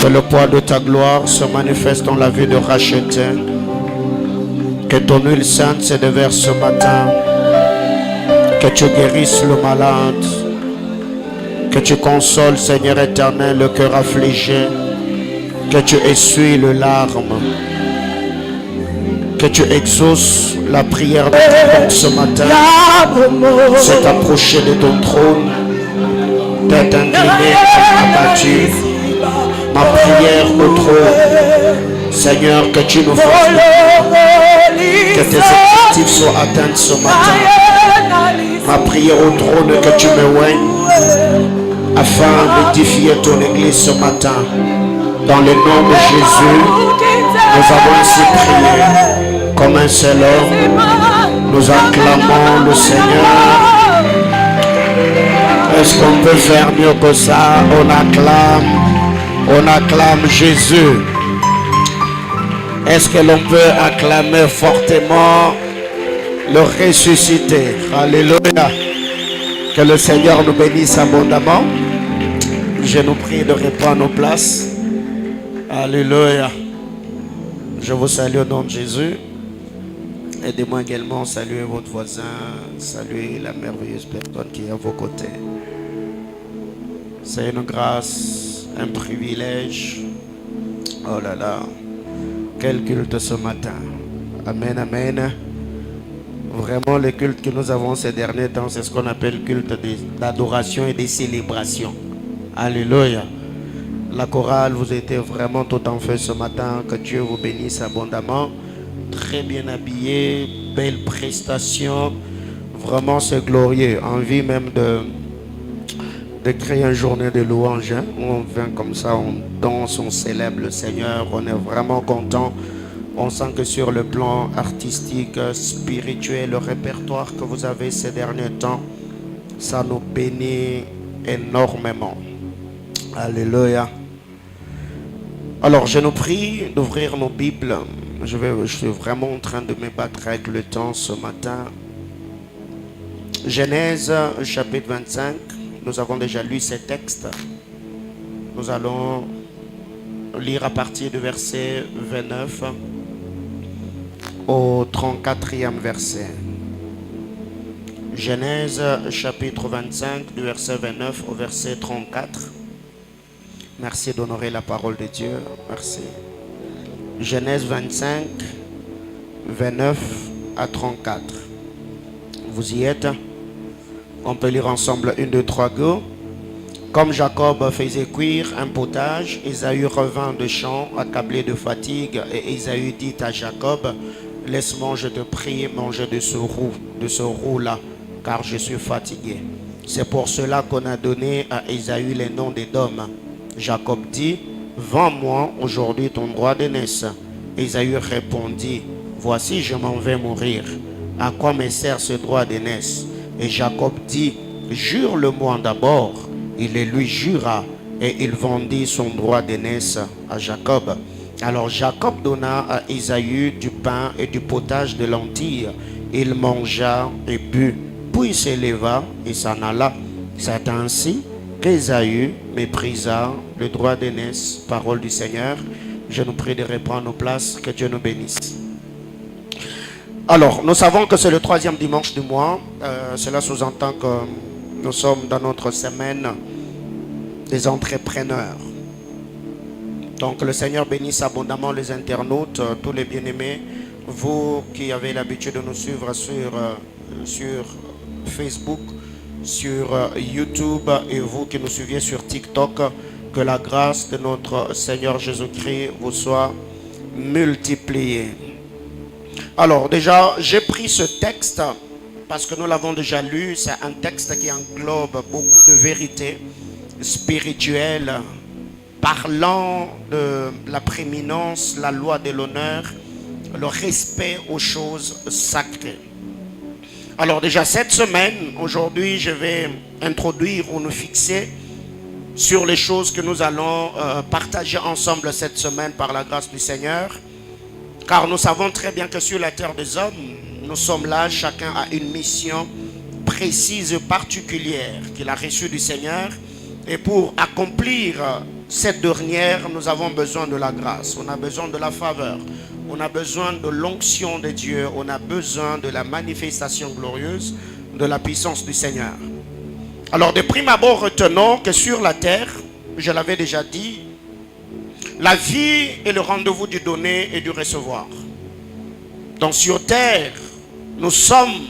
Que le poids de ta gloire se manifeste dans la vie de racheté. Que ton huile sainte se déverse ce matin. Que tu guérisses le malade. Que tu consoles, Seigneur éternel, le cœur affligé. Que tu essuies le larme. Que tu exauces la prière de quiconque ce matin s'est approché de ton trône, tête inclinée, abattue. Ma prière au trône, Seigneur, que tu nous fasses, que tes objectifs soient atteints ce matin. Ma prière au trône, que tu m'éloignes afin d'édifier ton église ce matin. Dans le nom de Jésus, nous avons ainsi prié comme un seul homme. Nous acclamons le Seigneur. Est-ce qu'on peut faire mieux que ça? On acclame Jésus. Est-ce que l'on peut acclamer fortement le ressuscité? Alléluia. Que le Seigneur nous bénisse abondamment. Je nous prie de reprendre nos places. Alléluia. Je vous salue au nom de Jésus. Aidez-moi également à saluer votre voisin, saluer la merveilleuse personne qui est à vos côtés. C'est une grâce, un privilège. Oh là là, quel culte ce matin. Amen, amen. Vraiment, le culte que nous avons ces derniers temps, c'est ce qu'on appelle culte d'adoration et de célébration. Alléluia. La chorale, vous étiez vraiment tout en feu ce matin. Que Dieu vous bénisse abondamment. Très bien habillé, belle prestation. Vraiment, c'est glorieux. Envie même de créer une journée de louange. Hein? On vient comme ça, on danse, on célèbre le Seigneur. On est vraiment content. On sent que sur le plan artistique, spirituel, le répertoire que vous avez ces derniers temps, ça nous bénit énormément. Alléluia. Alors, je nous prie d'ouvrir nos Bibles. Je suis vraiment en train de me battre avec le temps ce matin. Genèse, chapitre 25. Nous avons déjà lu ces textes. Nous allons lire à partir du verset 29 au 34e verset. Genèse, chapitre 25, du verset 29 au verset 34. Merci d'honorer la parole de Dieu. Merci. Genèse 25, 29 à 34. Vous y êtes? On peut lire ensemble 1, 2, 3, go. Comme Jacob faisait cuire un potage, Ésaü revint de champ, accablé de fatigue, et Ésaü dit à Jacob, laisse-moi, je te prie, manger de ce roux-là, car je suis fatigué. C'est pour cela qu'on a donné à Ésaü les noms d'Édom. Jacob dit, vends-moi aujourd'hui ton droit d'aînesse. Ésaü répondit, voici, je m'en vais mourir. À quoi me sert ce droit d'aînesse? Et Jacob dit, jure-le-moi d'abord. Il le lui jura, et il vendit son droit d'aînesse à Jacob. Alors Jacob donna à Ésaü du pain et du potage de lentilles. Il mangea et but, puis il s'éleva et s'en alla. C'est ainsi qu'Ésaü méprisa le droit d'aînesse. Parole du Seigneur. Je nous prie de reprendre nos places. Que Dieu nous bénisse. Alors, nous savons que c'est le 3e dimanche du mois. Cela sous-entend que nous sommes dans notre semaine des entrepreneurs. Donc, le Seigneur bénisse abondamment les internautes, tous les bien-aimés. Vous qui avez l'habitude de nous suivre sur Facebook, sur YouTube, et vous qui nous suivez sur TikTok, que la grâce de notre Seigneur Jésus-Christ vous soit multipliée. Alors déjà, j'ai pris ce texte parce que nous l'avons déjà lu. C'est un texte qui englobe beaucoup de vérités spirituelles, parlant de la prééminence, la loi de l'honneur, le respect aux choses sacrées. Alors déjà cette semaine, aujourd'hui, je vais introduire ou nous fixer sur les choses que nous allons partager ensemble cette semaine par la grâce du Seigneur. Car nous savons très bien que sur la terre des hommes, nous sommes là, chacun a une mission précise et particulière qu'il a reçue du Seigneur. Et pour accomplir cette dernière, nous avons besoin de la grâce, on a besoin de la faveur, on a besoin de l'onction de Dieu, on a besoin de la manifestation glorieuse de la puissance du Seigneur. Alors de prime abord, retenons que sur la terre, je l'avais déjà dit, la vie est le rendez-vous du donner et du recevoir. Donc sur terre, nous sommes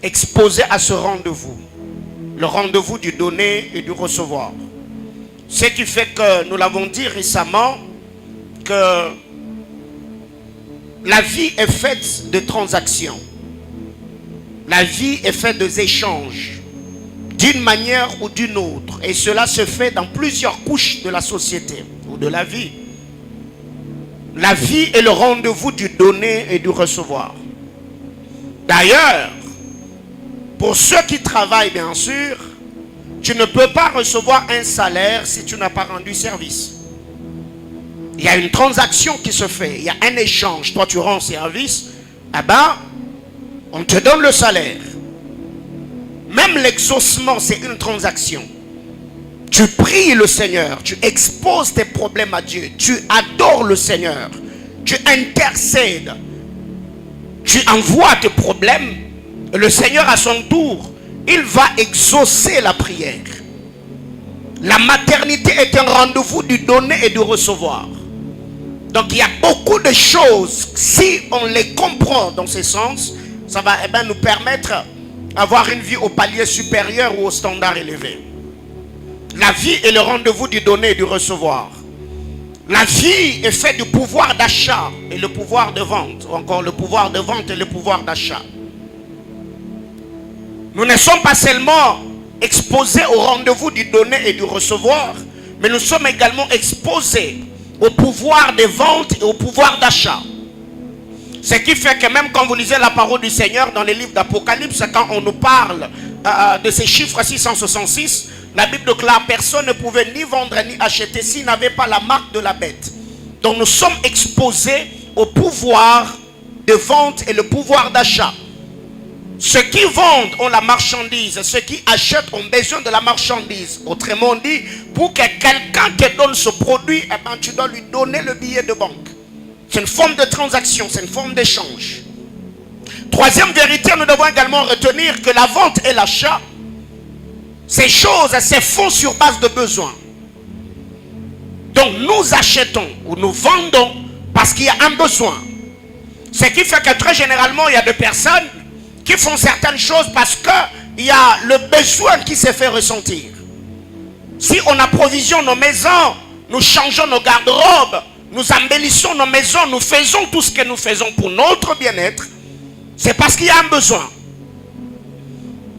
exposés à ce rendez-vous, le rendez-vous du donner et du recevoir. Ce qui fait que, nous l'avons dit récemment, que la vie est faite de transactions. La vie est faite d'échanges, d'une manière ou d'une autre. Et cela se fait dans plusieurs couches de la société ou de la vie. La vie est le rendez-vous du donner et du recevoir. D'ailleurs, pour ceux qui travaillent, bien sûr, tu ne peux pas recevoir un salaire si tu n'as pas rendu service. Il y a une transaction qui se fait, il y a un échange. Toi, tu rends service, eh ben, on te donne le salaire. Même l'exaucement, c'est une transaction. Tu pries le Seigneur, tu exposes tes problèmes à Dieu, tu adores le Seigneur, tu intercèdes, tu envoies tes problèmes, et le Seigneur à son tour, il va exaucer la prière. La maternité est un rendez-vous du donner et du recevoir. Donc il y a beaucoup de choses, si on les comprend dans ce sens, ça va nous permettre d'avoir une vie au palier supérieur ou au standard élevé. La vie est le rendez-vous du donner et du recevoir. La vie est faite du pouvoir d'achat et le pouvoir de vente, ou encore le pouvoir de vente et le pouvoir d'achat. Nous ne sommes pas seulement exposés au rendez-vous du donner et du recevoir, mais nous sommes également exposés au pouvoir de vente et au pouvoir d'achat. Ce qui fait que même quand vous lisez la parole du Seigneur dans les livres d'Apocalypse, quand on nous parle de ces chiffres 666, la Bible déclare que personne ne pouvait ni vendre ni acheter s'il n'avait pas la marque de la bête. Donc nous sommes exposés au pouvoir de vente et le pouvoir d'achat. Ceux qui vendent ont la marchandise, ceux qui achètent ont besoin de la marchandise. Autrement dit, pour que quelqu'un te donne ce produit, eh ben, tu dois lui donner le billet de banque. C'est une forme de transaction, c'est une forme d'échange. Troisième vérité, nous devons également retenir que la vente et l'achat, ces choses se font sur base de besoins. Donc nous achetons ou nous vendons parce qu'il y a un besoin. Ce qui fait que très généralement, il y a des personnes qui font certaines choses parce qu'il y a le besoin qui se fait ressentir. Si on approvisionne nos maisons, nous changeons nos garde-robes, nous embellissons nos maisons, nous faisons tout ce que nous faisons pour notre bien-être, c'est parce qu'il y a un besoin.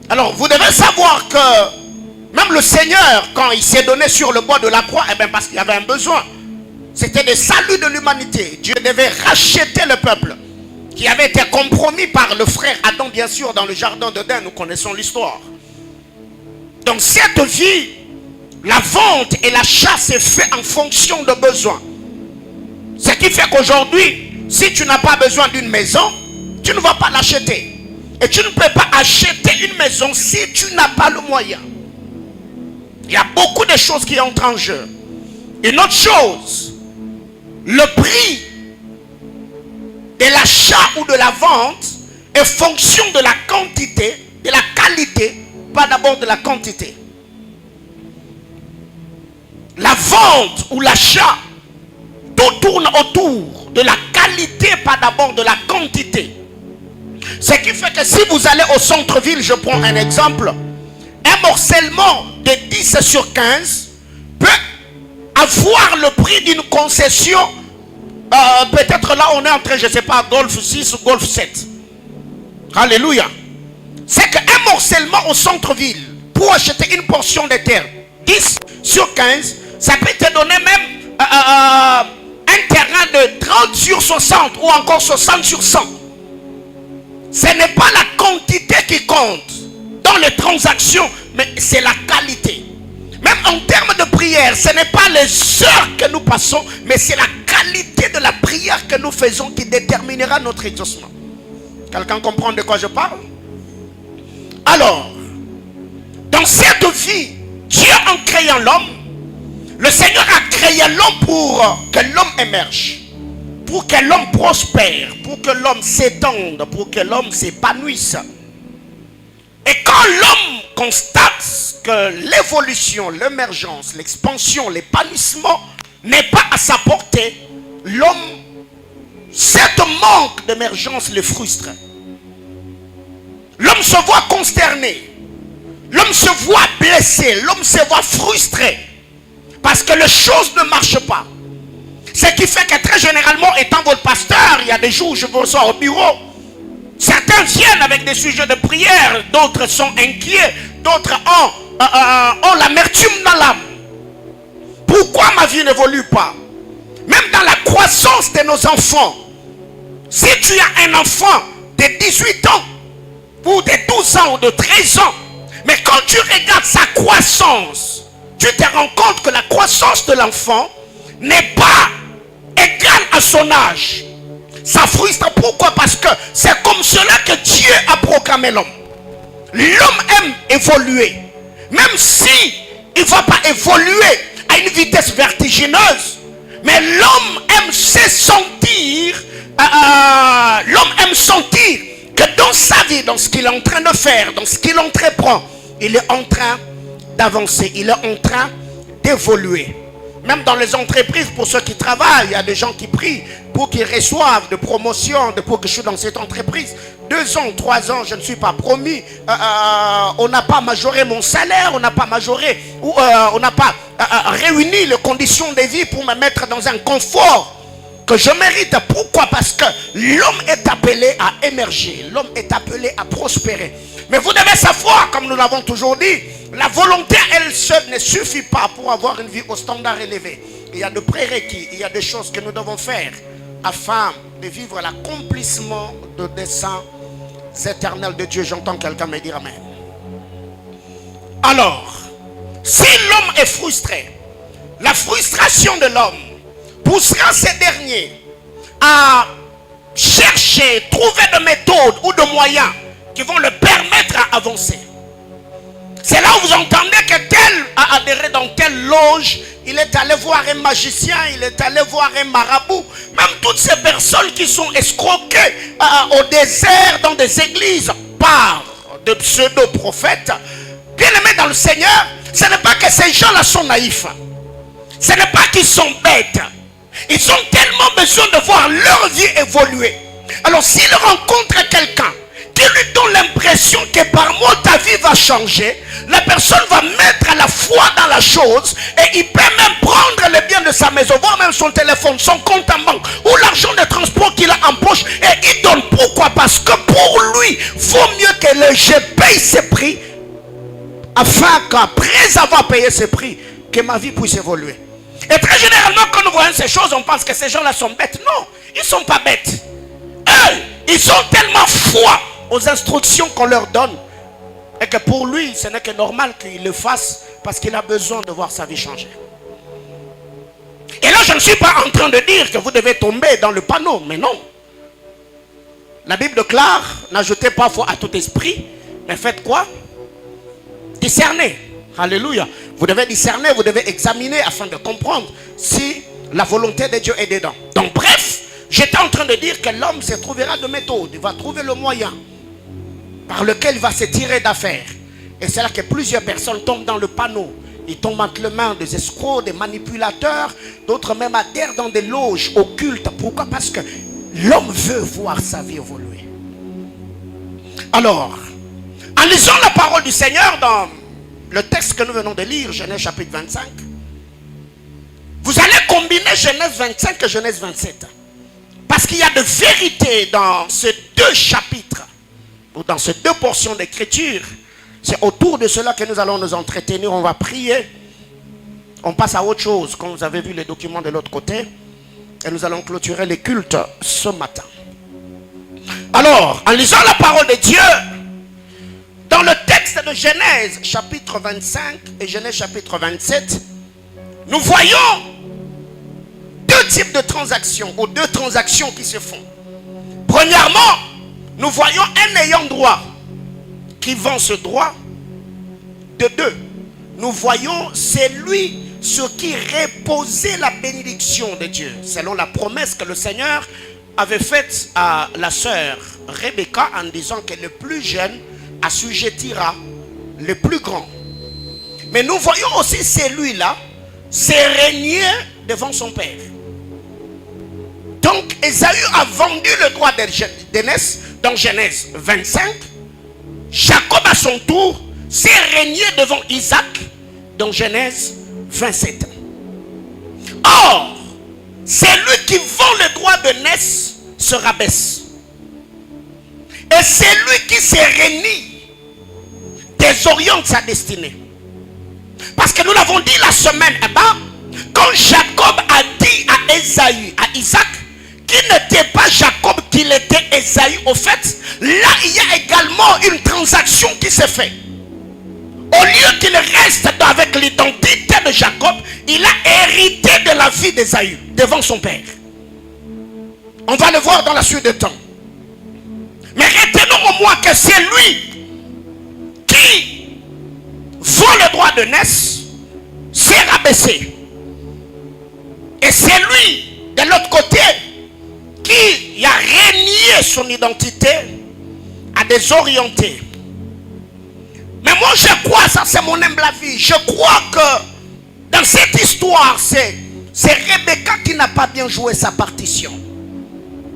Alors vous devez savoir que même le Seigneur, quand il s'est donné sur le bois de la croix, eh bien parce qu'il y avait un besoin. C'était le salut de l'humanité. Dieu devait racheter le peuple qui avait été compromis par le frère Adam, bien sûr, dans le jardin d'Éden. Nous connaissons l'histoire. Donc cette vie, la vente et l'achat s'est fait en fonction de besoins. Ce qui fait qu'aujourd'hui, si tu n'as pas besoin d'une maison, tu ne vas pas l'acheter. Et tu ne peux pas acheter une maison si tu n'as pas le moyen. Il y a beaucoup de choses qui entrent en jeu. Une autre chose, le prix de l'achat ou de la vente est fonction de la quantité, de la qualité, pas d'abord de la quantité. La vente ou l'achat, tout tourne autour de la qualité, pas d'abord de la quantité. Ce qui fait que si vous allez au centre-ville, je prends un exemple, un morcellement de 10 sur 15 peut avoir le prix d'une concession. Peut-être là on est en train, je ne sais pas, Golf 6 ou Golf 7. Alléluia. C'est qu'un morcellement au centre-ville, pour acheter une portion de terre, 10 sur 15, ça peut te donner même un terrain de 30 sur 60 ou encore 60 sur 100. Ce n'est pas la quantité qui compte dans les transactions, mais c'est la qualité. Même en termes de prière, ce n'est pas les heures que nous passons, mais c'est la qualité de la prière que nous faisons qui déterminera notre exaucement. Quelqu'un comprend de quoi je parle? Alors, dans cette vie, Dieu en créant l'homme Le Seigneur a créé l'homme pour que l'homme émerge, pour que l'homme prospère, pour que l'homme s'étende, pour que l'homme s'épanouisse. Et quand l'homme constate que l'évolution, l'émergence, l'expansion, l'épanouissement n'est pas à sa portée, l'homme, cette manque d'émergence le frustre. L'homme se voit consterné, l'homme se voit blessé, l'homme se voit frustré parce que les choses ne marchent pas. Ce qui fait que très généralement, étant votre pasteur, il y a des jours où je vous reçois au bureau. Certains viennent avec des sujets de prière, d'autres sont inquiets, d'autres ont l'amertume dans l'âme. Pourquoi ma vie n'évolue pas? Même dans la croissance de nos enfants, si tu as un enfant de 18 ans, ou de 12 ans, ou de 13 ans, mais quand tu regardes sa croissance, tu te rends compte que la croissance de l'enfant n'est pas égale à son âge. Ça frustre. Pourquoi? Parce que c'est comme cela que Dieu a programmé l'homme. L'homme aime évoluer. Même si il ne va pas évoluer à une vitesse vertigineuse, mais l'homme aime se sentir, l'homme aime sentir que dans sa vie, dans ce qu'il est en train de faire, dans ce qu'il entreprend, il est en train d'avancer, il est en train d'évoluer. Même dans les entreprises, pour ceux qui travaillent, il y a des gens qui prient pour qu'ils reçoivent de promotions, pour que je sois dans cette entreprise. 2 ans, 3 ans, je ne suis pas promis. On n'a pas majoré mon salaire, on n'a pas majoré, on n'a pas réuni les conditions de vie pour me mettre dans un confort que je mérite. Pourquoi? Parce que l'homme est appelé à émerger, l'homme est appelé à prospérer. Mais vous devez savoir, comme nous l'avons toujours dit, la volonté elle seule ne suffit pas pour avoir une vie au standard élevé. Il y a de prérequis, il y a des choses que nous devons faire afin de vivre l'accomplissement de desseins éternels de Dieu. J'entends quelqu'un me dire amen. Alors, si l'homme est frustré, la frustration de l'homme poussera ces derniers à chercher, trouver des méthodes ou des moyens qui vont le permettre à avancer. C'est là où vous entendez que tel a adhéré dans telle loge, il est allé voir un magicien, il est allé voir un marabout. Même toutes ces personnes qui sont escroquées au désert, dans des églises, par de pseudo-prophètes, bien aimés dans le Seigneur, ce n'est pas que ces gens-là sont naïfs. Ce n'est pas qu'ils sont bêtes. Ils ont tellement besoin de voir leur vie évoluer. Alors s'ils rencontrent quelqu'un qui lui donne l'impression que par moi ta vie va changer, la personne va mettre la foi dans la chose et il peut même prendre le bien de sa maison, voire même son téléphone, son compte en banque ou l'argent de transport qu'il a en poche et il donne. Pourquoi? Parce que pour lui, vaut mieux que je paye ce prix afin qu'après avoir payé ce prix, que ma vie puisse évoluer. Et très généralement, quand nous voyons ces choses, on pense que ces gens-là sont bêtes. Non, ils ne sont pas bêtes. Eux, ils ont tellement foi aux instructions qu'on leur donne et que pour lui, ce n'est que normal qu'il le fasse parce qu'il a besoin de voir sa vie changer. Et là, je ne suis pas en train de dire que vous devez tomber dans le panneau, mais non. La Bible déclare, n'ajoutez pas foi à tout esprit, mais faites quoi? Discerner. Alléluia. Vous devez discerner, vous devez examiner afin de comprendre si la volonté de Dieu est dedans. Donc bref, j'étais en train de dire que l'homme se trouvera de méthode. Il va trouver le moyen par lequel il va se tirer d'affaire. Et c'est là que plusieurs personnes tombent dans le panneau. Ils tombent entre les mains des escrocs, des manipulateurs. D'autres même adhèrent dans des loges occultes. Pourquoi? Parce que l'homme veut voir sa vie évoluer. Alors, en lisant la parole du Seigneur dans le texte que nous venons de lire, Genèse chapitre 25, vous allez combiner Genèse 25 et Genèse 27. Parce qu'il y a de vérité dans ces 2 chapitres, ou dans ces 2 portions d'écriture. C'est autour de cela que nous allons nous entretenir. On va prier. On passe à autre chose, comme vous avez vu les documents de l'autre côté. Et nous allons clôturer les cultes ce matin. Alors, en lisant la parole de Dieu, dans le texte de Genèse chapitre 25 et Genèse chapitre 27, nous voyons 2 types de transactions, ou 2 transactions qui se font. Premièrement, nous voyons un ayant droit qui vend ce droit. De 2, nous voyons celui sur qui reposait la bénédiction de Dieu, selon la promesse que le Seigneur avait faite à la sœur Rebecca en disant que le plus jeune assujettira le plus grand. Mais nous voyons aussi celui-là s'est régné devant son père. Donc Ésaü a vendu le droit d'aînesse dans Genèse 25. Jacob à son tour s'est régné devant Isaac dans Genèse 27. Or, celui qui vend le droit d'aînesse se rabaisse. Et celui qui se réunit désoriente sa destinée. Parce que nous l'avons dit la semaine, quand Jacob a dit à Ésaü, à Isaac, qui n'était pas Jacob, qu'il était Ésaü, au fait, là il y a également une transaction qui s'est faite. Au lieu qu'il reste avec l'identité de Jacob, il a hérité de la vie d'Ésaü devant son père. On va le voir dans la suite du temps. Mais retenons au moins que c'est lui qui vend le droit de naissance, s'est rabaissé. Et c'est lui, de l'autre côté, qui a renié son identité, a désorienté. Mais moi je crois, ça c'est mon humble avis, je crois que dans cette histoire, c'est Rebecca qui n'a pas bien joué sa partition.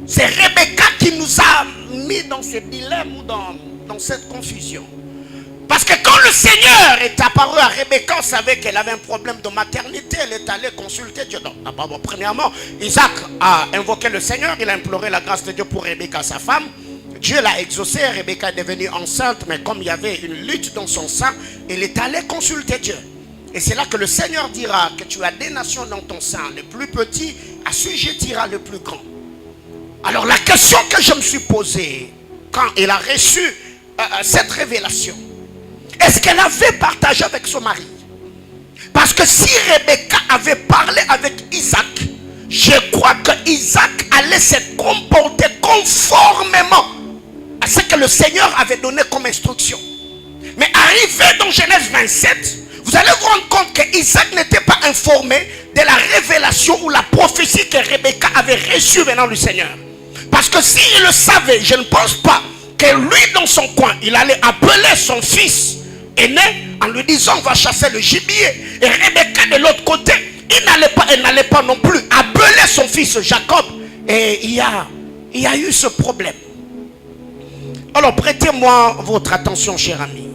C'est Rebecca qui nous a mis dans ce dilemme ou dans cette confusion. Parce que quand le Seigneur est apparu à Rebecca, on savait qu'elle avait un problème de maternité. Elle est allée consulter Dieu. Donc, premièrement, Isaac a invoqué le Seigneur. Il a imploré la grâce de Dieu pour Rebecca, sa femme. Dieu l'a exaucé. Rebecca est devenue enceinte. Mais comme il y avait une lutte dans son sein, elle est allée consulter Dieu. Et c'est là que le Seigneur dira que tu as des nations dans ton sein. Le plus petit assujettira le plus grand. Alors la question que je me suis posée quand il a reçu cette révélation, est-ce qu'elle avait partagé avec son mari? Parce que si Rebecca avait parlé avec Isaac, je crois que Isaac allait se comporter conformément à ce que le Seigneur avait donné comme instruction. Mais arrivé dans Genèse 27, vous allez vous rendre compte que Isaac n'était pas informé de la révélation ou la prophétie que Rebecca avait reçue venant du Seigneur. Parce que s'il le savait, je ne pense pas que lui dans son coin, il allait appeler son fils aîné en lui disant on va chasser le gibier. Et Rebecca de l'autre côté, elle n'allait pas non plus appeler son fils Jacob. Et il y a eu ce problème. Alors prêtez-moi votre attention, cher ami.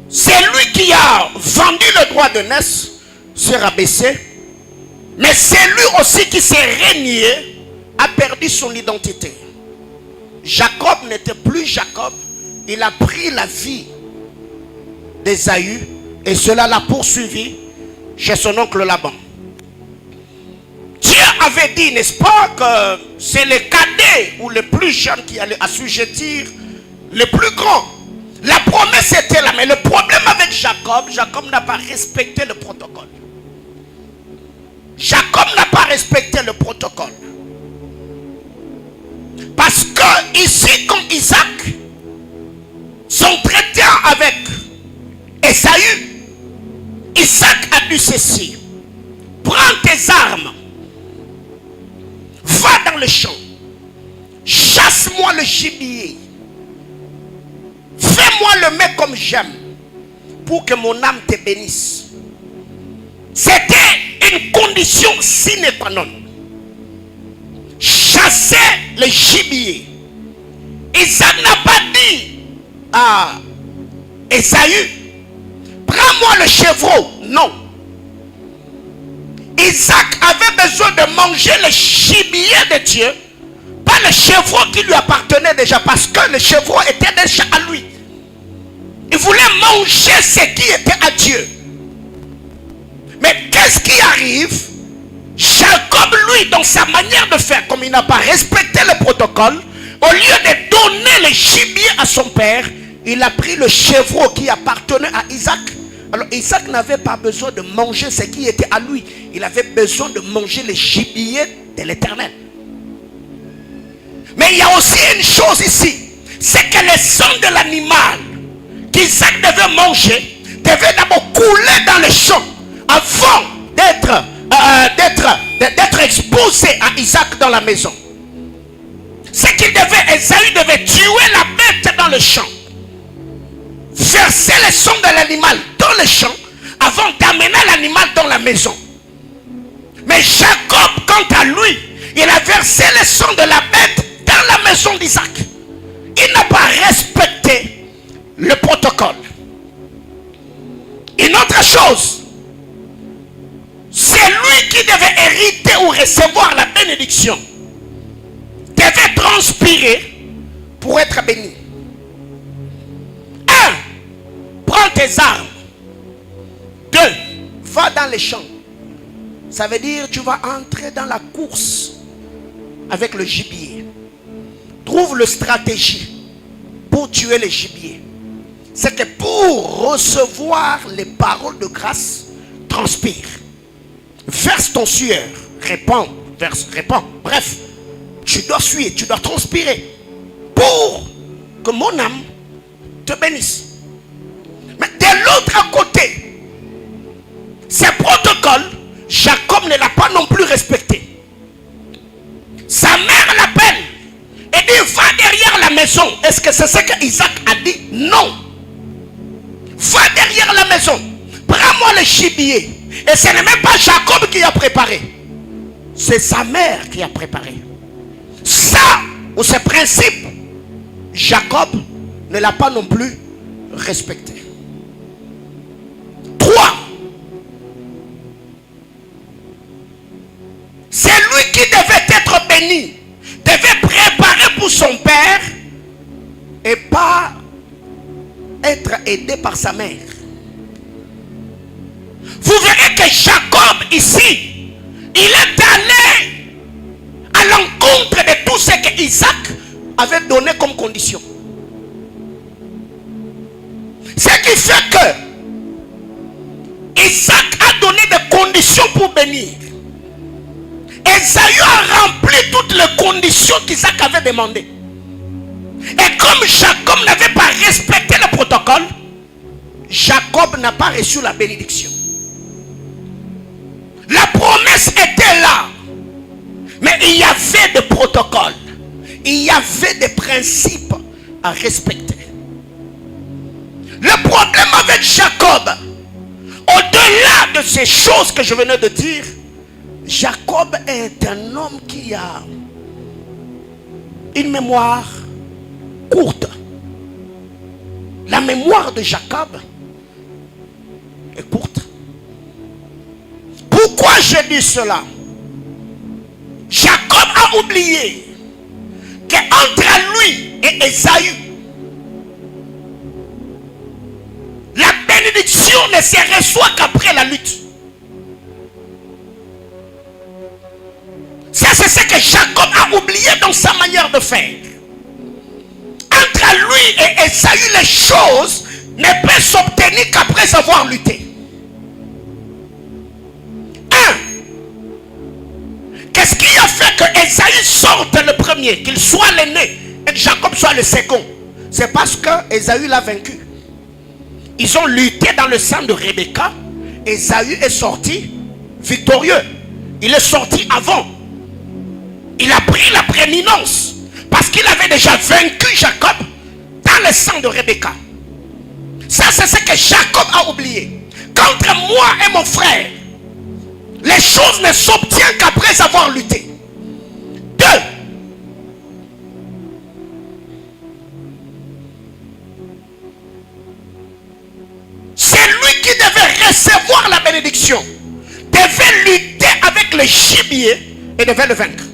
C'est lui qui a vendu le droit de naissance, s'est rabaissé. Mais c'est lui aussi qui s'est régné, a perdu son identité. Jacob n'était plus Jacob. Il a pris la vie d'Ésaü et cela l'a poursuivi chez son oncle Laban. Dieu avait dit, n'est-ce pas, que c'est les cadets ou les plus jeunes qui allaient assujettir les plus grands. La promesse était là, mais le problème avec Jacob n'a pas respecté le protocole. Jacob n'a pas respecté le protocole. Parce que ici, quand Isaac s'entretient avec Ésaü, Isaac a dit ceci: prends tes armes, va dans le champ, chasse-moi le gibier, fais-moi le mets comme j'aime, pour que mon âme te bénisse. C'était une condition sine qua non. Chasser le gibier. Isaac n'a pas dit à Ésaü, prends-moi le chevreau. Non. Isaac avait besoin de manger le gibier de Dieu, pas le chevreau qui lui appartenait déjà, parce que le chevreau était déjà à lui. Il voulait manger ce qui était à Dieu. Mais qu'est-ce qui arrive? Jacob, lui, dans sa manière de faire, comme il n'a pas respecté le protocole, au lieu de donner le gibier à son père, il a pris le chevreau qui appartenait à Isaac. Alors Isaac n'avait pas besoin de manger ce qui était à lui. Il avait besoin de manger le gibier de l'Éternel. Mais il y a aussi une chose ici, c'est que le sang de l'animal qu'Isaac devait manger devait d'abord couler dans le champ avant d'être exposé à Isaac dans la maison. C'est qu'il devait, Esaü devait tuer la bête dans le champ, verser le sang de l'animal dans le champ avant d'amener l'animal dans la maison. Mais Jacob, quant à lui, il a versé le sang de la bête dans la maison d'Isaac. Il n'a pas respecté le protocole. Une autre chose, c'est lui qui devait hériter ou recevoir la bénédiction, devait transpirer pour être béni. 1. Prends tes armes. 2. Va dans les champs. Ça veut dire tu vas entrer dans la course avec le gibier. Trouve la stratégie pour tuer le gibier. C'est que pour recevoir les paroles de grâce, transpire. Verse ton sueur. Répands. Verse, répands. Bref, tu dois suer, tu dois transpirer pour que mon âme te bénisse. Mais de l'autre côté, ces protocoles, Jacob ne l'a pas non plus respecté. Sa mère l'appelle et dit va derrière la maison. Est-ce que c'est ce que Isaac a dit? Non. Va derrière la maison. Prends-moi le gibier. Et ce n'est même pas Jacob qui a préparé. C'est sa mère qui a préparé. Ça, ou ce principe, Jacob ne l'a pas non plus respecté. 3. C'est lui qui devait être béni, devait préparer pour son père et pas être aidé par sa mère. Vous verrez que Jacob ici, il est allé à l'encontre de tout ce que Isaac avait donné comme condition. Ce qui fait que Isaac a donné des conditions pour bénir. Esaü a rempli toutes les conditions qu'Isaac avait demandées. Et comme Jacob n'avait pas respecté le protocole, Jacob n'a pas reçu la bénédiction. La promesse était là. Mais il y avait des protocoles. Il y avait des principes à respecter. Le problème avec Jacob, au-delà de ces choses que je venais de dire, Jacob est un homme qui a une mémoire courte. La mémoire de Jacob est courte. Pourquoi je dis cela? Jacob a oublié qu'entre lui et Esaü, la bénédiction ne se reçoit qu'après la lutte. Ça, c'est ce que Jacob a oublié dans sa manière de faire. Entre lui et Esaü, les choses ne peuvent s'obtenir qu'après avoir lutté. 1. Qu'est-ce qui a fait que Esaü sorte le premier, qu'il soit l'aîné et que Jacob soit le second? C'est parce que Esaü l'a vaincu. Ils ont lutté dans le sang de Rebecca. Esaü est sorti victorieux. Il est sorti avant. Il a pris la prééminence parce qu'il avait déjà vaincu Jacob dans le sang de Rebecca. Ça, c'est ce que Jacob a oublié. Qu'entre moi et mon frère, les choses ne s'obtiennent qu'après avoir lutté. 2. C'est lui qui devait recevoir la bénédiction, devait lutter avec le gibier et devait le vaincre.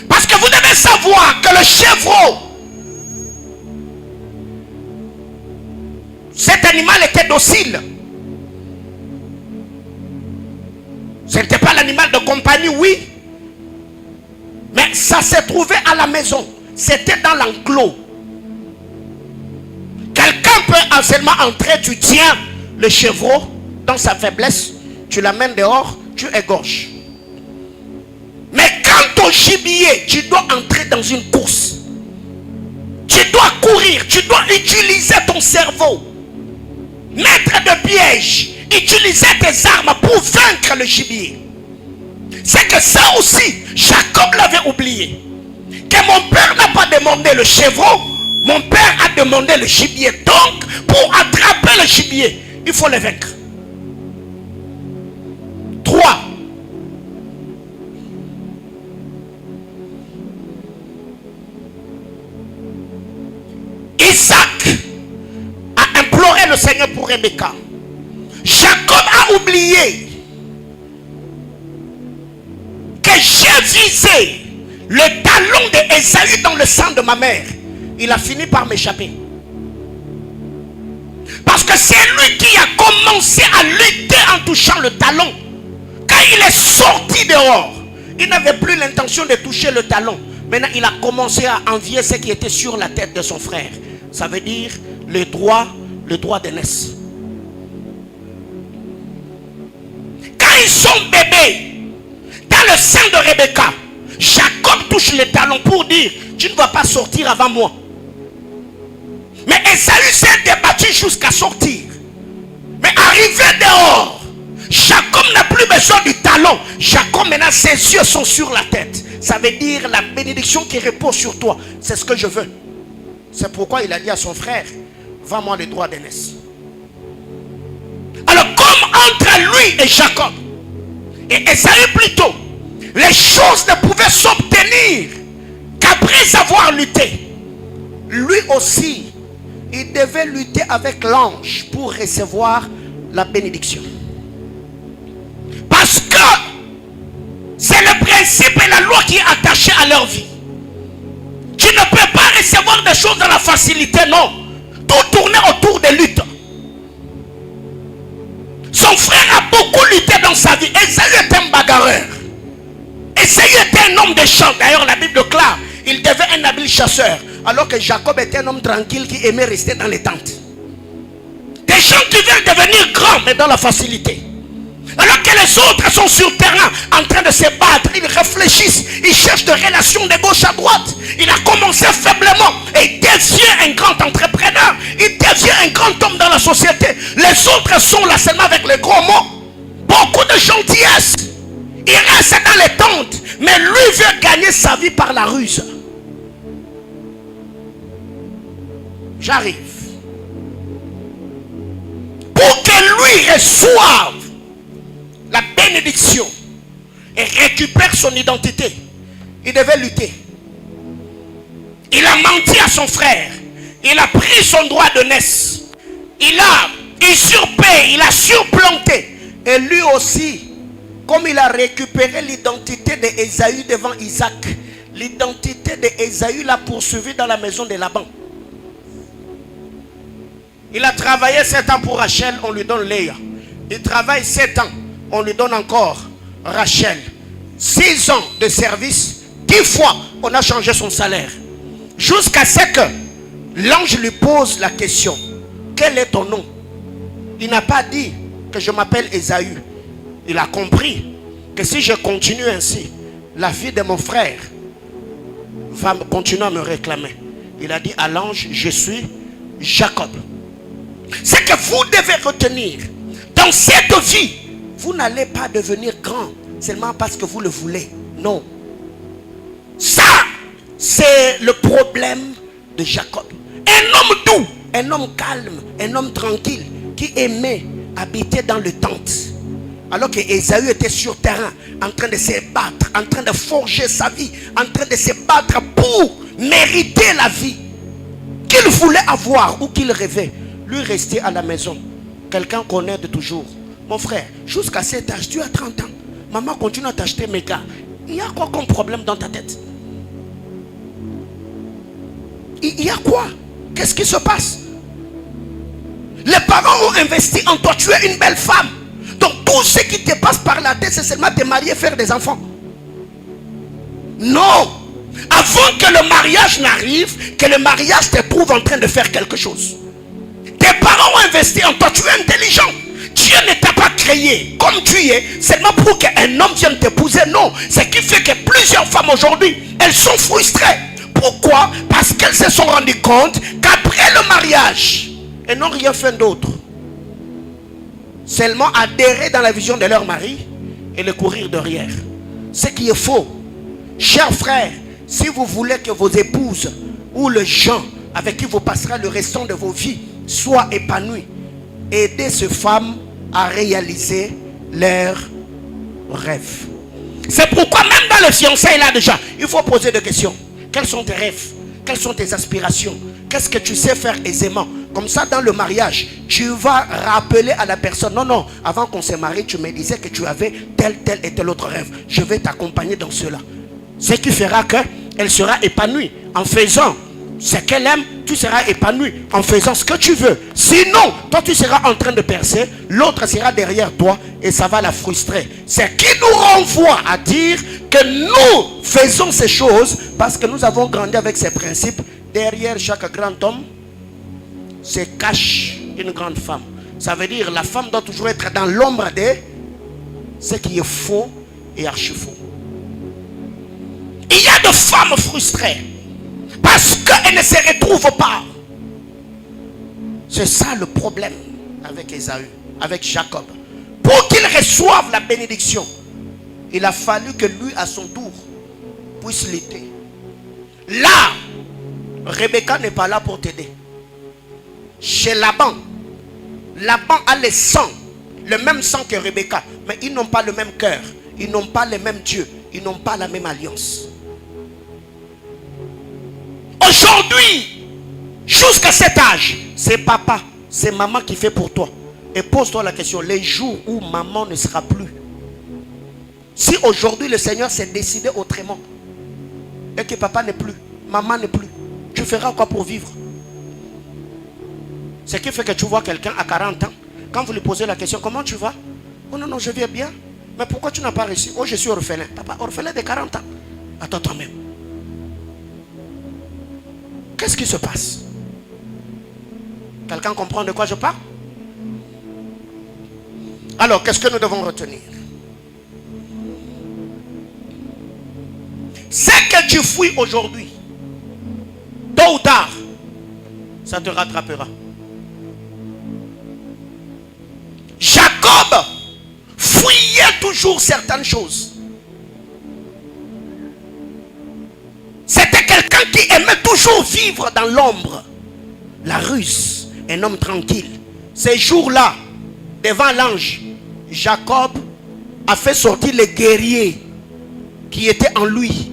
Parce que vous devez savoir que le chevreau, cet animal était docile. Ce n'était pas l'animal de compagnie, oui. Mais ça se trouvait à la maison. C'était dans l'enclos. Quelqu'un peut seulement entrer, tu tiens le chevreau dans sa faiblesse, tu l'amènes dehors, tu égorges. Mais quant au gibier, tu dois entrer dans une course. Tu dois courir courir, tu dois utiliser ton cerveau. Mettre de pièges, utiliser tes armes pour vaincre le gibier. C'est que ça aussi, Jacob l'avait oublié. Que mon père n'a pas demandé le chevreau, mon père a demandé le gibier. Donc, pour attraper le gibier, il faut le vaincre. 3. Isaac a imploré le Seigneur pour Rebecca. Jacob a oublié que j'ai visé le talon d'Ésaü dans le sang de ma mère. Il a fini par m'échapper. Parce que c'est lui qui a commencé à lutter en touchant le talon. Quand il est sorti dehors, il n'avait plus l'intention de toucher le talon. Maintenant, il a commencé à envier ce qui était sur la tête de son frère. Ça veut dire le droit d'aînesse. Quand ils sont bébés, dans le sein de Rebecca, Jacob touche le talon pour dire, tu ne vas pas sortir avant moi. Mais Ésaü s'est débattu jusqu'à sortir. Mais arrivé dehors, Jacob n'a plus besoin du talon. Jacob maintenant, ses yeux sont sur la tête. Ça veut dire la bénédiction qui repose sur toi. C'est ce que je veux. C'est pourquoi il a dit à son frère, vends-moi le droit d'aînesse. Alors comme entre lui et Jacob et Ésaü plutôt, les choses ne pouvaient s'obtenir qu'après avoir lutté. Lui aussi, il devait lutter avec l'ange pour recevoir la bénédiction. Parce que c'est le principe et la loi qui est attachée à leur vie. Tu ne peux pas recevoir des choses dans la facilité, non. Tout tourner autour des luttes. Son frère a beaucoup lutté dans sa vie. Ésaü était un bagarreur. Ésaü était un homme de champ. D'ailleurs, la Bible déclare, il devait un habile chasseur. Alors que Jacob était un homme tranquille qui aimait rester dans les tentes. Des gens qui veulent devenir grands, mais dans la facilité. Alors que les autres sont sur le terrain en train de se battre, ils réfléchissent, ils cherchent des relations de gauche à droite. Il a commencé faiblement et il devient un grand entrepreneur. Il devient un grand homme dans la société. Les autres sont là seulement avec les gros mots. Beaucoup de gentillesse. Il reste dans les tentes, mais lui veut gagner sa vie par la ruse. J'arrive. Pour que lui reçoive la bénédiction et récupère son identité, il devait lutter. Il a menti à son frère. Il a pris son droit d'aînesse. Il a usurpé, il a surplanté. Et lui aussi, comme il a récupéré l'identité d'Ésaü devant Isaac, l'identité d'Ésaü l'a poursuivi dans la maison de Laban. Il a travaillé 7 ans pour Rachel, on lui donne Léa. Il travaille 7 ans, on lui donne encore Rachel. 6 ans de service, 10 fois on a changé son salaire. Jusqu'à ce que l'ange lui pose la question, quel est ton nom? Il n'a pas dit que je m'appelle Ésaü. Il a compris que si je continue ainsi, la fille de mon frère va continuer à me réclamer. Il a dit à l'ange, je suis Jacob. C'est que vous devez retenir, dans cette vie, vous n'allez pas devenir grand seulement parce que vous le voulez. Non. Ça, c'est le problème de Jacob. Un homme doux, un homme calme, un homme tranquille, qui aimait habiter dans le tente. Alors que Ésaü était sur terrain, en train de se battre, en train de forger sa vie, en train de se battre pour mériter la vie qu'il voulait avoir ou qu'il rêvait. Lui rester à la maison. Quelqu'un connaît de toujours. Mon frère, jusqu'à cet âge, tu as 30 ans. Maman continue à t'acheter mes gars. Il y a quoi comme problème dans ta tête? Il y a quoi? Qu'est-ce qui se passe? Les parents ont investi en toi. Tu es une belle femme. Donc tout ce qui te passe par la tête, c'est seulement te marier, faire des enfants. Non. Avant que le mariage n'arrive, que le mariage te trouve en train de faire quelque chose. Tes parents ont investi en toi. Tu es intelligent. Dieu ne t'a pas créé comme tu es seulement pour qu'un homme vienne t'épouser. Non. Ce qui fait que plusieurs femmes aujourd'hui, elles sont frustrées. Pourquoi? Parce qu'elles se sont rendues compte qu'après le mariage, elles n'ont rien fait d'autre. Seulement adhérer dans la vision de leur mari et le courir derrière. Ce qui est faux. Chers frères, si vous voulez que vos épouses ou les gens avec qui vous passerez le restant de vos vies soient épanouis, aidez ces femmes à réaliser leurs rêves. C'est pourquoi même dans le fiançailles là déjà, il faut poser des questions. Quels sont tes rêves? Quelles sont tes aspirations? Qu'est-ce que tu sais faire aisément? Comme ça, dans le mariage, tu vas rappeler à la personne, non, non, avant qu'on se marie, tu me disais que tu avais tel et tel autre rêve. Je vais t'accompagner dans cela. Ce qui fera qu'elle sera épanouie en faisant ce qu'elle aime. Tu seras épanoui en faisant ce que tu veux. Sinon, toi tu seras en train de percer, l'autre sera derrière toi et ça va la frustrer. Ce qui nous renvoie à dire que nous faisons ces choses parce que nous avons grandi avec ces principes. Derrière chaque grand homme se cache une grande femme. Ça veut dire la femme doit toujours être dans l'ombre de ce qui est faux et archi faux. Il y a des femmes frustrées parce qu'elles ne se retrouvent pas. C'est ça le problème avec Ésaü, avec Jacob. Pour qu'il reçoive la bénédiction, il a fallu que lui à son tour puisse lutter. Là, Rebecca n'est pas là pour t'aider. Chez Laban, Laban a le sang, le même sang que Rebecca, mais ils n'ont pas le même cœur, ils n'ont pas le même Dieu, ils n'ont pas la même alliance. Aujourd'hui, jusqu'à cet âge, c'est papa, c'est maman qui fait pour toi. Et pose-toi la question, les jours où maman ne sera plus, si aujourd'hui le Seigneur s'est décidé autrement, et que papa n'est plus, maman n'est plus, tu feras quoi pour vivre? Ce qui fait que tu vois quelqu'un à 40 ans, quand vous lui posez la question, comment tu vas? Oh non, non, je vais bien. Mais pourquoi tu n'as pas réussi? Oh, je suis orphelin. Papa, orphelin de 40 ans. Attends toi-même. Qu'est-ce qui se passe? Quelqu'un comprend de quoi je parle? Alors, qu'est-ce que nous devons retenir? Ce que tu fouilles aujourd'hui, tôt ou tard, ça te rattrapera. Jacob fouillait toujours certaines choses. C'était quelqu'un qui aimait toujours vivre dans l'ombre. La ruse, un homme tranquille. Ces jours-là, devant l'ange, Jacob a fait sortir les guerriers qui étaient en lui.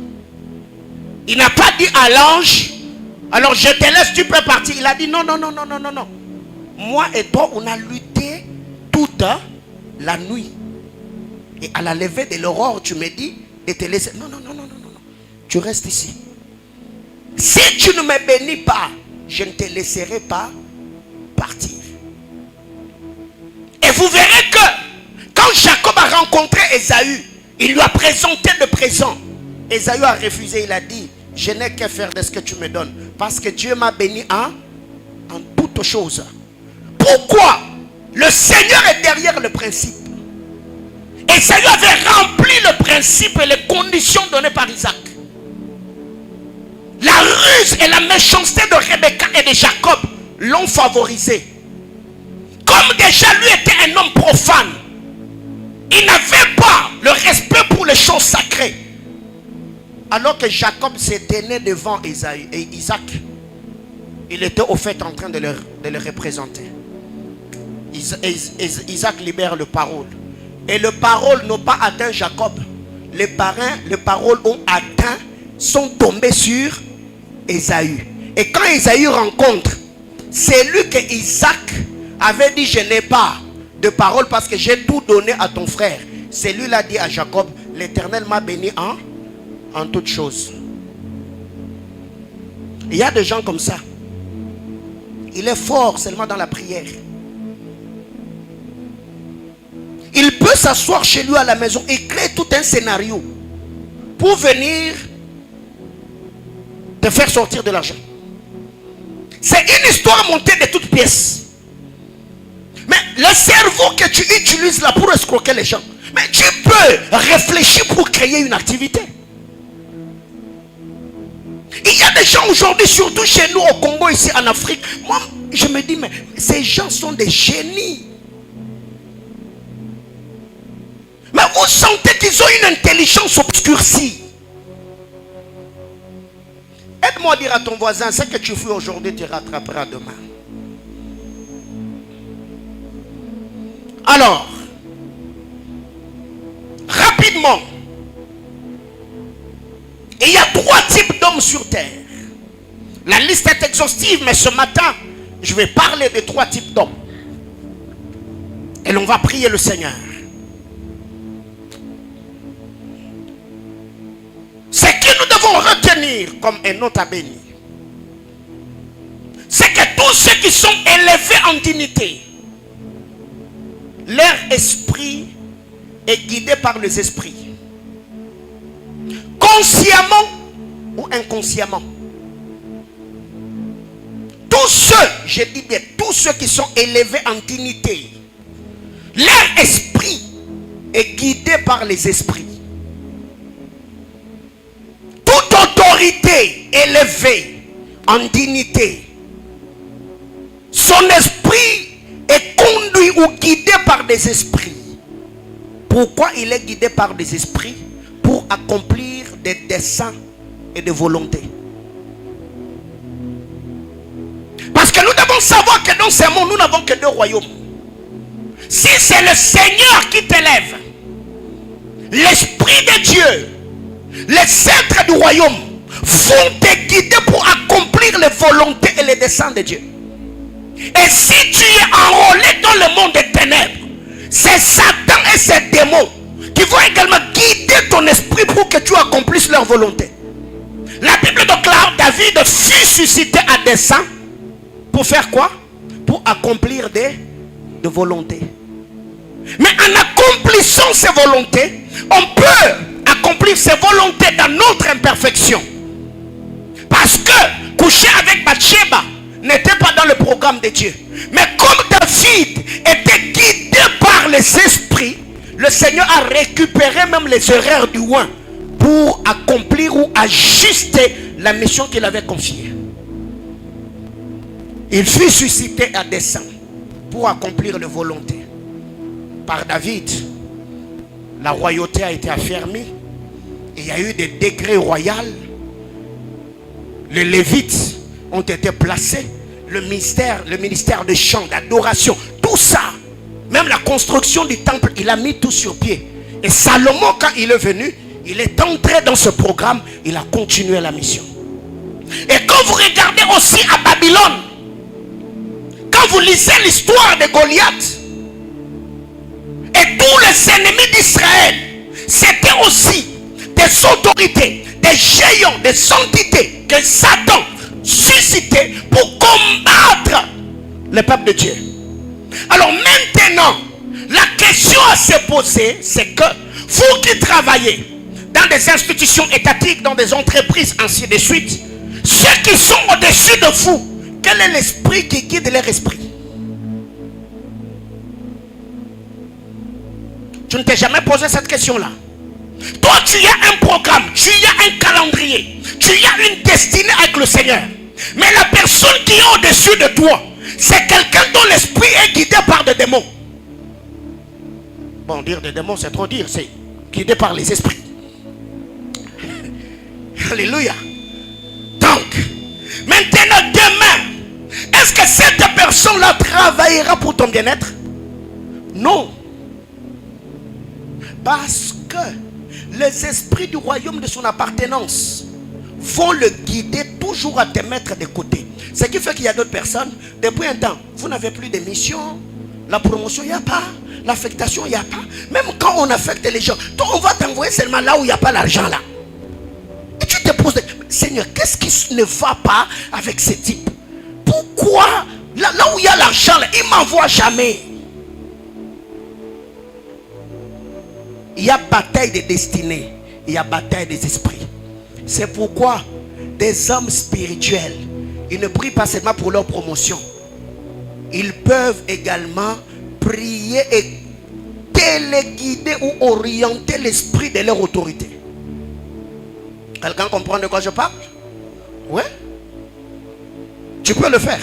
Il n'a pas dit à l'ange, alors je te laisse, tu peux partir. Il a dit non, non, non, non, non, non, non. Moi et toi, on a lutté toute la nuit. Et à la levée de l'aurore, tu me dis de te laisser. Non, non, non, non, non, non. Tu restes ici. Si tu ne me bénis pas, je ne te laisserai pas partir. Et vous verrez que quand Jacob a rencontré Ésaü, il lui a présenté le présent. Ésaü a refusé, il a dit, je n'ai qu'à faire de ce que tu me donnes. Parce que Dieu m'a béni en toutes choses. Pourquoi? Le Seigneur est derrière le principe. Ésaü avait rempli le principe et les conditions données par Isaac. La ruse et la méchanceté de Rebecca et de Jacob l'ont favorisé. Comme déjà lui était un homme profane, il n'avait pas le respect pour les choses sacrées. Alors que Jacob s'est tenu devant Ésaü et Isaac, il était au fait en train de le représenter. Isaac libère le parole. Et le parole n'a pas atteint Jacob. Les paroles ont atteint, sont tombés sur Ésaü. Et quand Ésaü rencontre, c'est lui que Isaac avait dit, je n'ai pas de parole parce que j'ai tout donné à ton frère. C'est lui qui a dit à Jacob, l'Éternel m'a béni en toutes choses. Il y a des gens comme ça. Il est fort seulement dans la prière. Il peut s'asseoir chez lui à la maison et créer tout un scénario pour venir te faire sortir de l'argent. C'est une histoire montée de toutes pièces. Mais le cerveau que tu utilises là pour escroquer les gens, mais tu peux réfléchir pour créer une activité. Il y a des gens aujourd'hui, surtout chez nous au Congo, ici en Afrique, moi je me dis, mais ces gens sont des génies. Mais vous sentez qu'ils ont une intelligence obscurcie. Aide-moi à dire à ton voisin, ce que tu fais aujourd'hui, tu rattraperas demain. Alors, rapidement, il y a 3 types d'hommes sur terre. La liste est exhaustive, mais ce matin, je vais parler des 3 types d'hommes. Et l'on va prier le Seigneur. Ce que nous devons retenir comme un autre à béni, c'est que tous ceux qui sont élevés en dignité, leur esprit est guidé par les esprits. Consciemment ou inconsciemment. Tous ceux, je dis bien, tous ceux qui sont élevés en dignité, leur esprit est guidé par les esprits. Toute autorité élevée en dignité, son esprit est conduit ou guidé par des esprits. Pourquoi il est guidé par des esprits? Pour accomplir des desseins et des volontés. Parce que nous devons savoir que dans ce monde, nous n'avons que 2 royaumes. Si c'est le Seigneur qui t'élève, l'Esprit de Dieu, les êtres du royaume vont te guider pour accomplir les volontés et les desseins de Dieu. Et si tu es enrôlé dans le monde des ténèbres, c'est Satan et ses démons qui vont également guider ton esprit pour que tu accomplisses leur volonté. La Bible déclare David fut suscité à dessein pour faire quoi? Pour accomplir des volontés. Mais en accomplissant ces volontés, on peut accomplir ces volontés dans notre imperfection. Parce que coucher avec Bathsheba n'était pas dans le programme de Dieu. Mais comme David était guidé par les esprits, le Seigneur a récupéré même les erreurs du oint pour accomplir ou ajuster la mission qu'il avait confiée. Il fut suscité à dessein pour accomplir les volontés. Par David, la royauté a été affermie. Il y a eu des décrets royaux. Les Lévites ont été placés. Le ministère de chant, d'adoration, tout ça, même la construction du temple, il a mis tout sur pied. Et Salomon, quand il est venu, il est entré dans ce programme, il a continué la mission. Et quand vous regardez aussi à Babylone, quand vous lisez l'histoire de Goliath et tous les ennemis d'Israël, c'était aussi des autorités, des géants, des entités que Satan suscitait pour combattre le peuple de Dieu. Alors maintenant, la question à se poser, c'est que vous qui travaillez dans des institutions étatiques, dans des entreprises, ainsi de suite, ceux qui sont au-dessus de vous, quel est l'esprit qui guide leur esprit? Tu ne t'es jamais posé cette question-là. Toi, tu as un programme, tu as un calendrier, tu as une destinée avec le Seigneur. Mais la personne qui est au-dessus de toi, c'est quelqu'un dont l'esprit est guidé par des démons. Bon, dire des démons, c'est trop dire, c'est guidé par les esprits. Alléluia. Donc, maintenant, demain, est-ce que cette personne-là travaillera pour ton bien-être? Non. Parce que les esprits du royaume de son appartenance vont le guider toujours à te mettre de côté. Ce qui fait qu'il y a d'autres personnes, depuis un temps, vous n'avez plus de mission, la promotion, il n'y a pas, l'affectation, il n'y a pas. Même quand on affecte les gens, toi, on va t'envoyer seulement là où il n'y a pas l'argent là. Et tu te poses, Seigneur, qu'est-ce qui ne va pas avec ce type? Pourquoi là où il y a l'argent là, il ne m'envoie jamais? Il y a bataille des destinées, il y a bataille des esprits. C'est pourquoi des hommes spirituels, ils ne prient pas seulement pour leur promotion. Ils peuvent également prier et téléguider ou orienter l'esprit de leur autorité. Quelqu'un comprend de quoi je parle? Ouais. Tu peux le faire.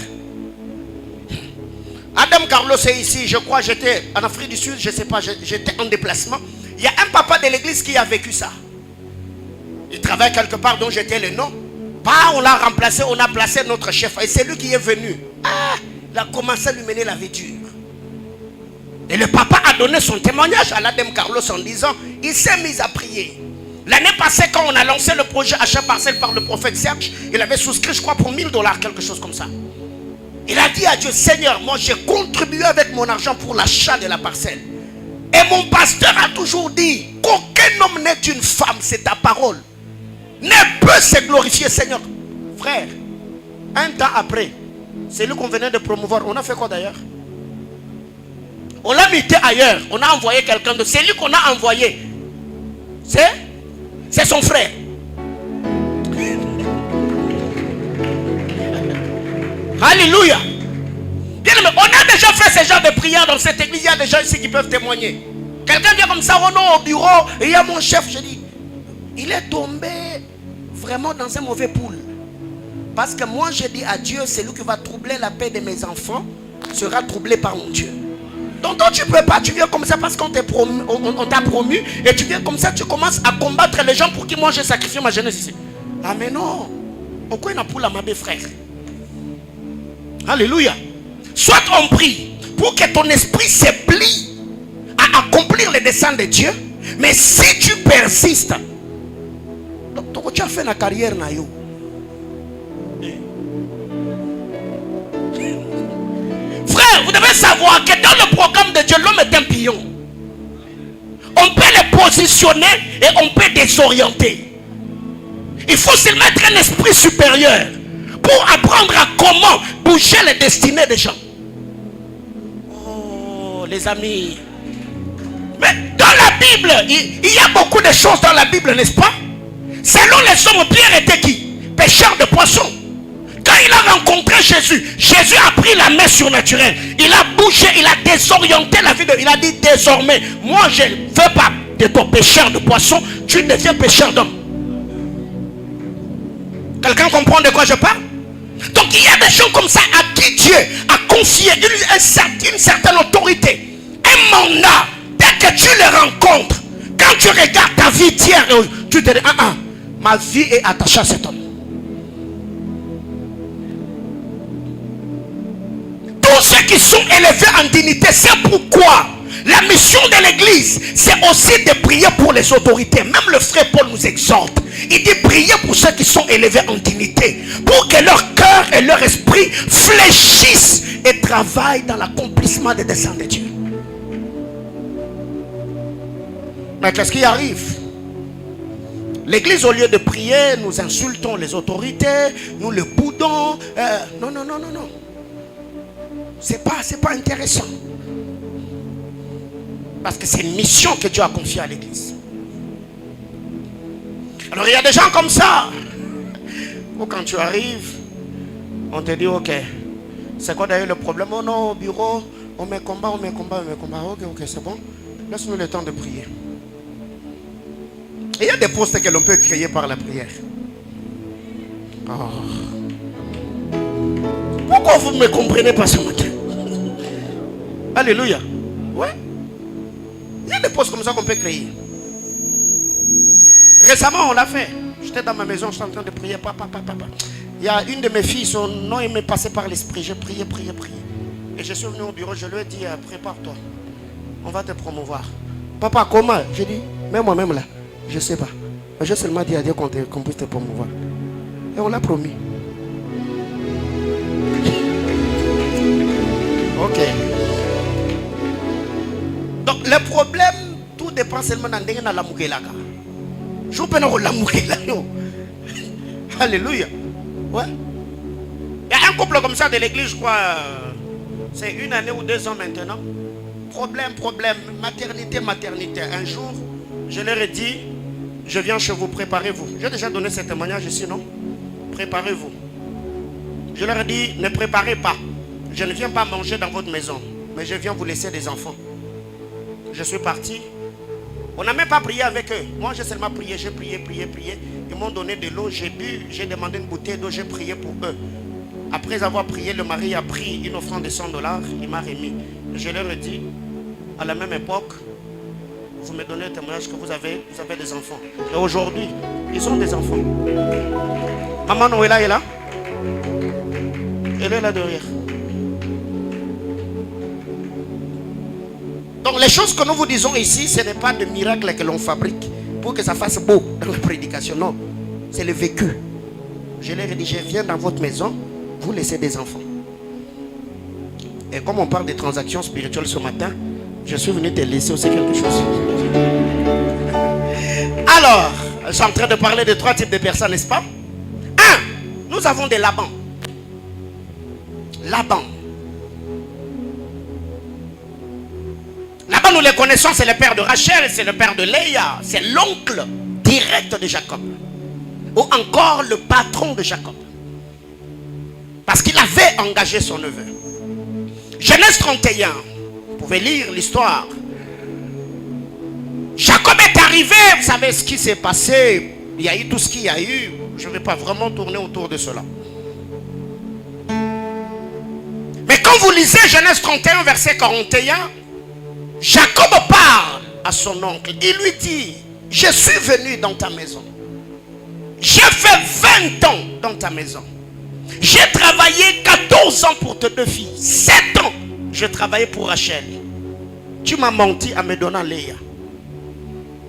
Adam Carlos est ici, je crois, j'étais en Afrique du Sud, je ne sais pas, j'étais en déplacement. Il y a un papa de l'église qui a vécu ça. Il travaille quelque part dont j'étais le nom. Bah, on l'a remplacé, on a placé notre chef. Et c'est lui qui est venu. Ah, il a commencé à lui mener la vie dure. Et le papa a donné son témoignage à l'Adam Carlos en disant, il s'est mis à prier. L'année passée, quand on a lancé le projet achat parcelle par le prophète Serge, il avait souscrit, je crois, pour $1000, quelque chose comme ça. Il a dit à Dieu, Seigneur, moi j'ai contribué avec mon argent pour l'achat de la parcelle. Et mon pasteur a toujours dit, qu'aucun homme n'est une femme, c'est ta parole. Ne peut se glorifier, Seigneur. Frère, un temps après, c'est lui qu'on venait de promouvoir. On a fait quoi d'ailleurs? On l'a muté ailleurs. On a envoyé quelqu'un d'autre. C'est lui qu'on a envoyé. C'est son frère. Alléluia. Bien, mais on a déjà fait ce genre de prière dans cette église. Il y a des gens ici qui peuvent témoigner. Quelqu'un vient comme ça, au bureau, et il y a mon chef. Je dis, il est tombé vraiment dans un mauvais pool. Parce que moi, je dis à Dieu, c'est lui qui va troubler la paix de mes enfants, sera troublé par mon Dieu. Donc toi, tu ne peux pas, tu viens comme ça parce qu'on t'a promu, et tu viens comme ça, tu commences à combattre les gens pour qui moi j'ai sacrifié ma jeunesse ici. Ah mais non, pourquoi il n'a pas la ma belle frère? Alléluia. Soit on prie pour que ton esprit se plie à accomplir les desseins de Dieu, mais si tu persistes, donc tu as fait la carrière na yo. Frère, vous devez savoir que dans le programme de Dieu, l'homme est un pion. On peut le positionner et on peut désorienter. Il faut se mettre un esprit supérieur pour apprendre à comment bouger les destinées des gens. Oh, les amis. Mais dans la Bible, il y a beaucoup de choses dans la Bible, n'est-ce pas? Selon les hommes, Pierre était qui? Pêcheur de poissons. Quand il a rencontré Jésus, Jésus a pris la main surnaturelle. Il a bougé, il a désorienté la vie de... Il a dit désormais, moi je ne veux pas de ton pêcheur de poissons, tu deviens pêcheur d'hommes. Quelqu'un comprend de quoi je parle? Donc il y a des gens comme ça à qui Dieu a confié une certaine autorité, un mandat. Dès que tu les rencontres, quand tu regardes ta vie tiers, tu te dis, ma vie est attachée à cet homme. Tous ceux qui sont élevés en dignité, c'est pourquoi la mission de l'église, c'est aussi de prier pour les autorités. Même le frère Paul nous exhorte. Il dit prier pour ceux qui sont élevés en dignité, pour que leur cœur et leur esprit fléchissent et travaillent dans l'accomplissement des desseins de Dieu. Mais qu'est-ce qui arrive? L'église, au lieu de prier, nous insultons les autorités, nous les boudons. Non. C'est pas intéressant. Parce que c'est une mission que Dieu a confiée à l'église. Alors il y a des gens comme ça où quand tu arrives, on te dit ok, c'est quoi d'ailleurs le problème? Oh non, au bureau, on met combat. Ok, c'est bon. Laisse-nous le temps de prier. Et il y a des postes que l'on peut créer par la prière. Oh. Pourquoi vous ne me comprenez pas ce matin? Alléluia. Ouais. Il y a des postes comme ça qu'on peut créer. Récemment, on l'a fait. J'étais dans ma maison, j'étais en train de prier. Papa. Il y a une de mes filles, son nom il m'est passé par l'esprit. J'ai prié. Et je suis venu au bureau, je lui ai dit, prépare-toi. On va te promouvoir. Papa, comment? J'ai dit, mais moi-même là, je ne sais pas. Mais j'ai seulement dit à Dieu qu'on puisse te promouvoir. Et on l'a promis. Ok. Donc le problème, tout dépend seulement de la moukelaka. Je peux pas la moukelaka. Alléluia. Ouais. Il y a un couple comme ça de l'église, je crois. C'est 1 année ou 2 ans maintenant. Problème. Maternité. Un jour, je leur ai dit, je viens chez vous, préparez-vous. J'ai déjà donné ce témoignage ici, non? Préparez-vous. Je leur ai dit, ne préparez pas. Je ne viens pas manger dans votre maison, mais je viens vous laisser des enfants. Je suis parti. On n'a même pas prié avec eux. Moi, j'ai seulement prié, j'ai prié. Ils m'ont donné de l'eau, j'ai bu, j'ai demandé une bouteille d'eau, j'ai prié pour eux. Après avoir prié, le mari a pris une offrande de $100, il m'a remis. Je leur ai dit, à la même époque, vous me donnez le témoignage que vous avez des enfants. Et aujourd'hui, ils ont des enfants. Maman Noëlla est là. Elle est là derrière. Donc les choses que nous vous disons ici, ce n'est pas de miracles que l'on fabrique pour que ça fasse beau dans la prédication. Non, c'est le vécu. Je leur ai dit, je viens dans votre maison, vous laissez des enfants. Et comme on parle des transactions spirituelles ce matin, je suis venu te laisser aussi quelque chose. Alors, je suis en train de parler de 3 types de personnes, n'est-ce pas? 1, nous avons des Laban. Laban. Laban, nous les connaissons, c'est le père de Rachel, c'est le père de Léa, c'est l'oncle direct de Jacob. Ou encore le patron de Jacob. Parce qu'il avait engagé son neveu. Genèse 31, vous pouvez lire l'histoire. Jacob est arrivé, vous savez ce qui s'est passé. Il y a eu tout ce qu'il y a eu. Je ne vais pas vraiment tourner autour de cela. Mais quand vous lisez Genèse 31, verset 41, Jacob parle à son oncle. Il lui dit, je suis venu dans ta maison. J'ai fait 20 ans dans ta maison. J'ai travaillé 14 ans pour tes 2 filles. 7 ans, je travaillais pour Rachel. Tu m'as menti en me donnant Léa.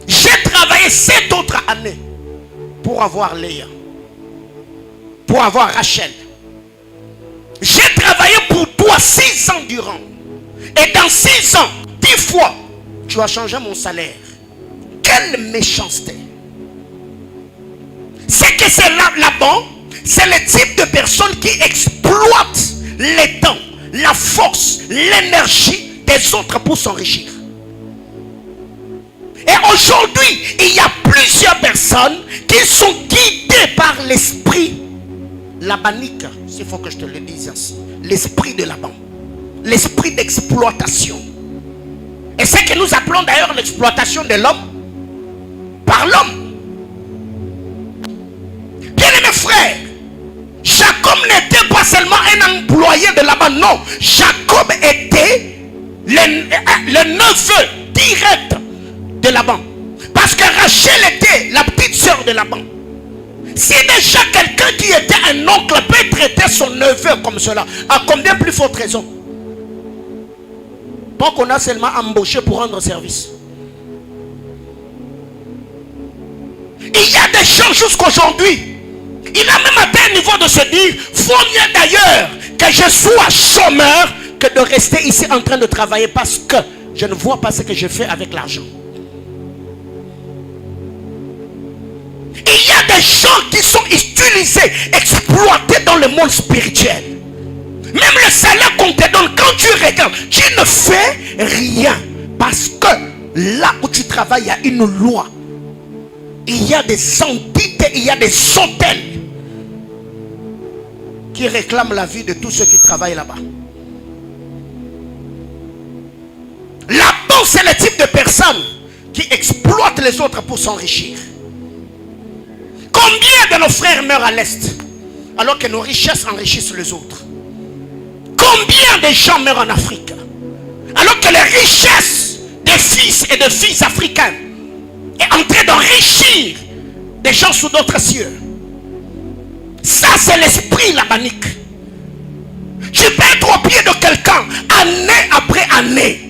J'ai travaillé 7 autres années pour avoir Léa. Pour avoir Rachel. J'ai travaillé pour toi 6 ans durant. Et dans 6 ans, 10 fois, tu as changé mon salaire. Quelle méchanceté. C'est que c'est Laban, c'est le type de personne qui exploite les temps, la force, l'énergie des autres pour s'enrichir. Et aujourd'hui, il y a plusieurs personnes qui sont guidées par l'esprit labanique, s'il faut que je te le dise ainsi. L'esprit de Laban. L'esprit d'exploitation. Et c'est que nous appelons d'ailleurs l'exploitation de l'homme par l'homme. Bien-aimés frères, Jacob n'était pas seulement un employé de Laban, non. Jacob était le neveu direct de Laban. Parce que Rachel était la petite sœur de Laban. Si déjà quelqu'un qui était un oncle peut traiter son neveu comme cela, à combien plus forte raison? Pas qu'on a seulement embauché pour rendre service. Il y a des gens jusqu'aujourd'hui. Il a même atteint un niveau de se dire, vaut mieux d'ailleurs que je sois chômeur que de rester ici en train de travailler parce que je ne vois pas ce que je fais avec l'argent. Il y a des gens qui sont utilisés, exploités dans le monde spirituel. Même le salaire qu'on te donne, quand tu regardes, tu ne fais rien. Parce que là où tu travailles, il y a une loi. Il y a des entités, il y a des hôtels qui réclament la vie de tous ceux qui travaillent là-bas. Là-bas, c'est le type de personnes qui exploitent les autres pour s'enrichir. Combien de nos frères meurent à l'Est alors que nos richesses enrichissent les autres? Combien de gens meurent en Afrique alors que les richesses des fils et de filles africains est en train d'enrichir des gens sous d'autres cieux? Ça, c'est l'esprit labanique. Tu peux être au pied de quelqu'un année après année.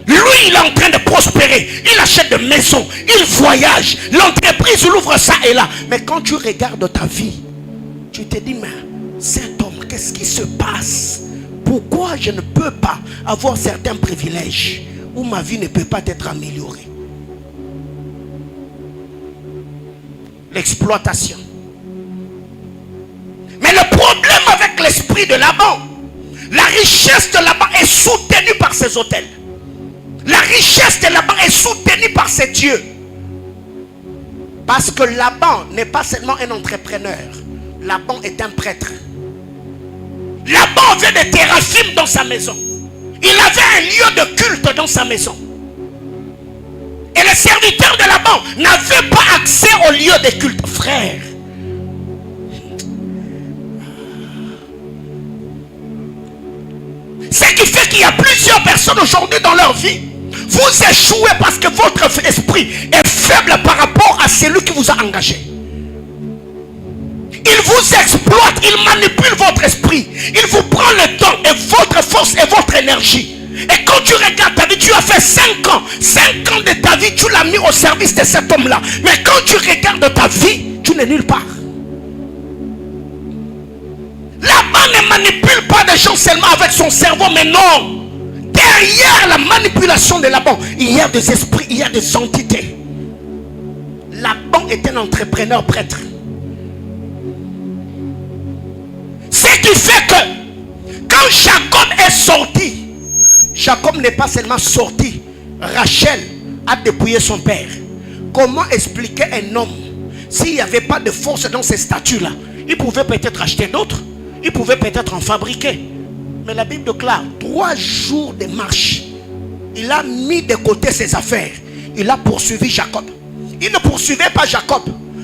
Lui, il est en train de prospérer. Il achète des maisons, il voyage, l'entreprise l'ouvre ça et là. Mais quand tu regardes ta vie, tu te dis, mais cet homme, qu'est-ce qui se passe? Pourquoi je ne peux pas avoir certains privilèges où ma vie ne peut pas être améliorée? L'exploitation. Mais le problème avec l'esprit de Laban, la richesse de Laban est soutenue par ses hôtels. La richesse de Laban est soutenue par ses dieux. Parce que Laban n'est pas seulement un entrepreneur. Laban est un prêtre. Laban avait des téraphimes dans sa maison. Il avait un lieu de culte dans sa maison. Et les serviteurs de Laban n'avaient pas accès au lieu de culte. Frère, ce qui fait qu'il y a plusieurs personnes aujourd'hui dans leur vie, vous échouez parce que votre esprit est faible par rapport à celui qui vous a engagé. Il vous exploite, il manipule votre esprit, il vous prend le temps et votre force et votre énergie. Et quand tu regardes ta vie, tu as fait 5 ans de ta vie, tu l'as mis au service de cet homme-là. Mais quand tu regardes ta vie, tu n'es nulle part. Laban ne manipule pas des gens seulement avec son cerveau, mais non. Derrière la manipulation de Laban, il y a des esprits, il y a des entités. Laban est un entrepreneur prêtre. Ce qui fait que quand Jacob est sorti, Jacob n'est pas seulement sorti. Rachel a dépouillé son père. Comment expliquer un homme s'il n'y avait pas de force dans ces statuts-là? Il pouvait peut-être acheter d'autres. Il pouvait peut-être en fabriquer. Mais la Bible déclare 3 jours de marche. Il a mis de côté ses affaires. Il a poursuivi Jacob. Il ne poursuivait pas Jacob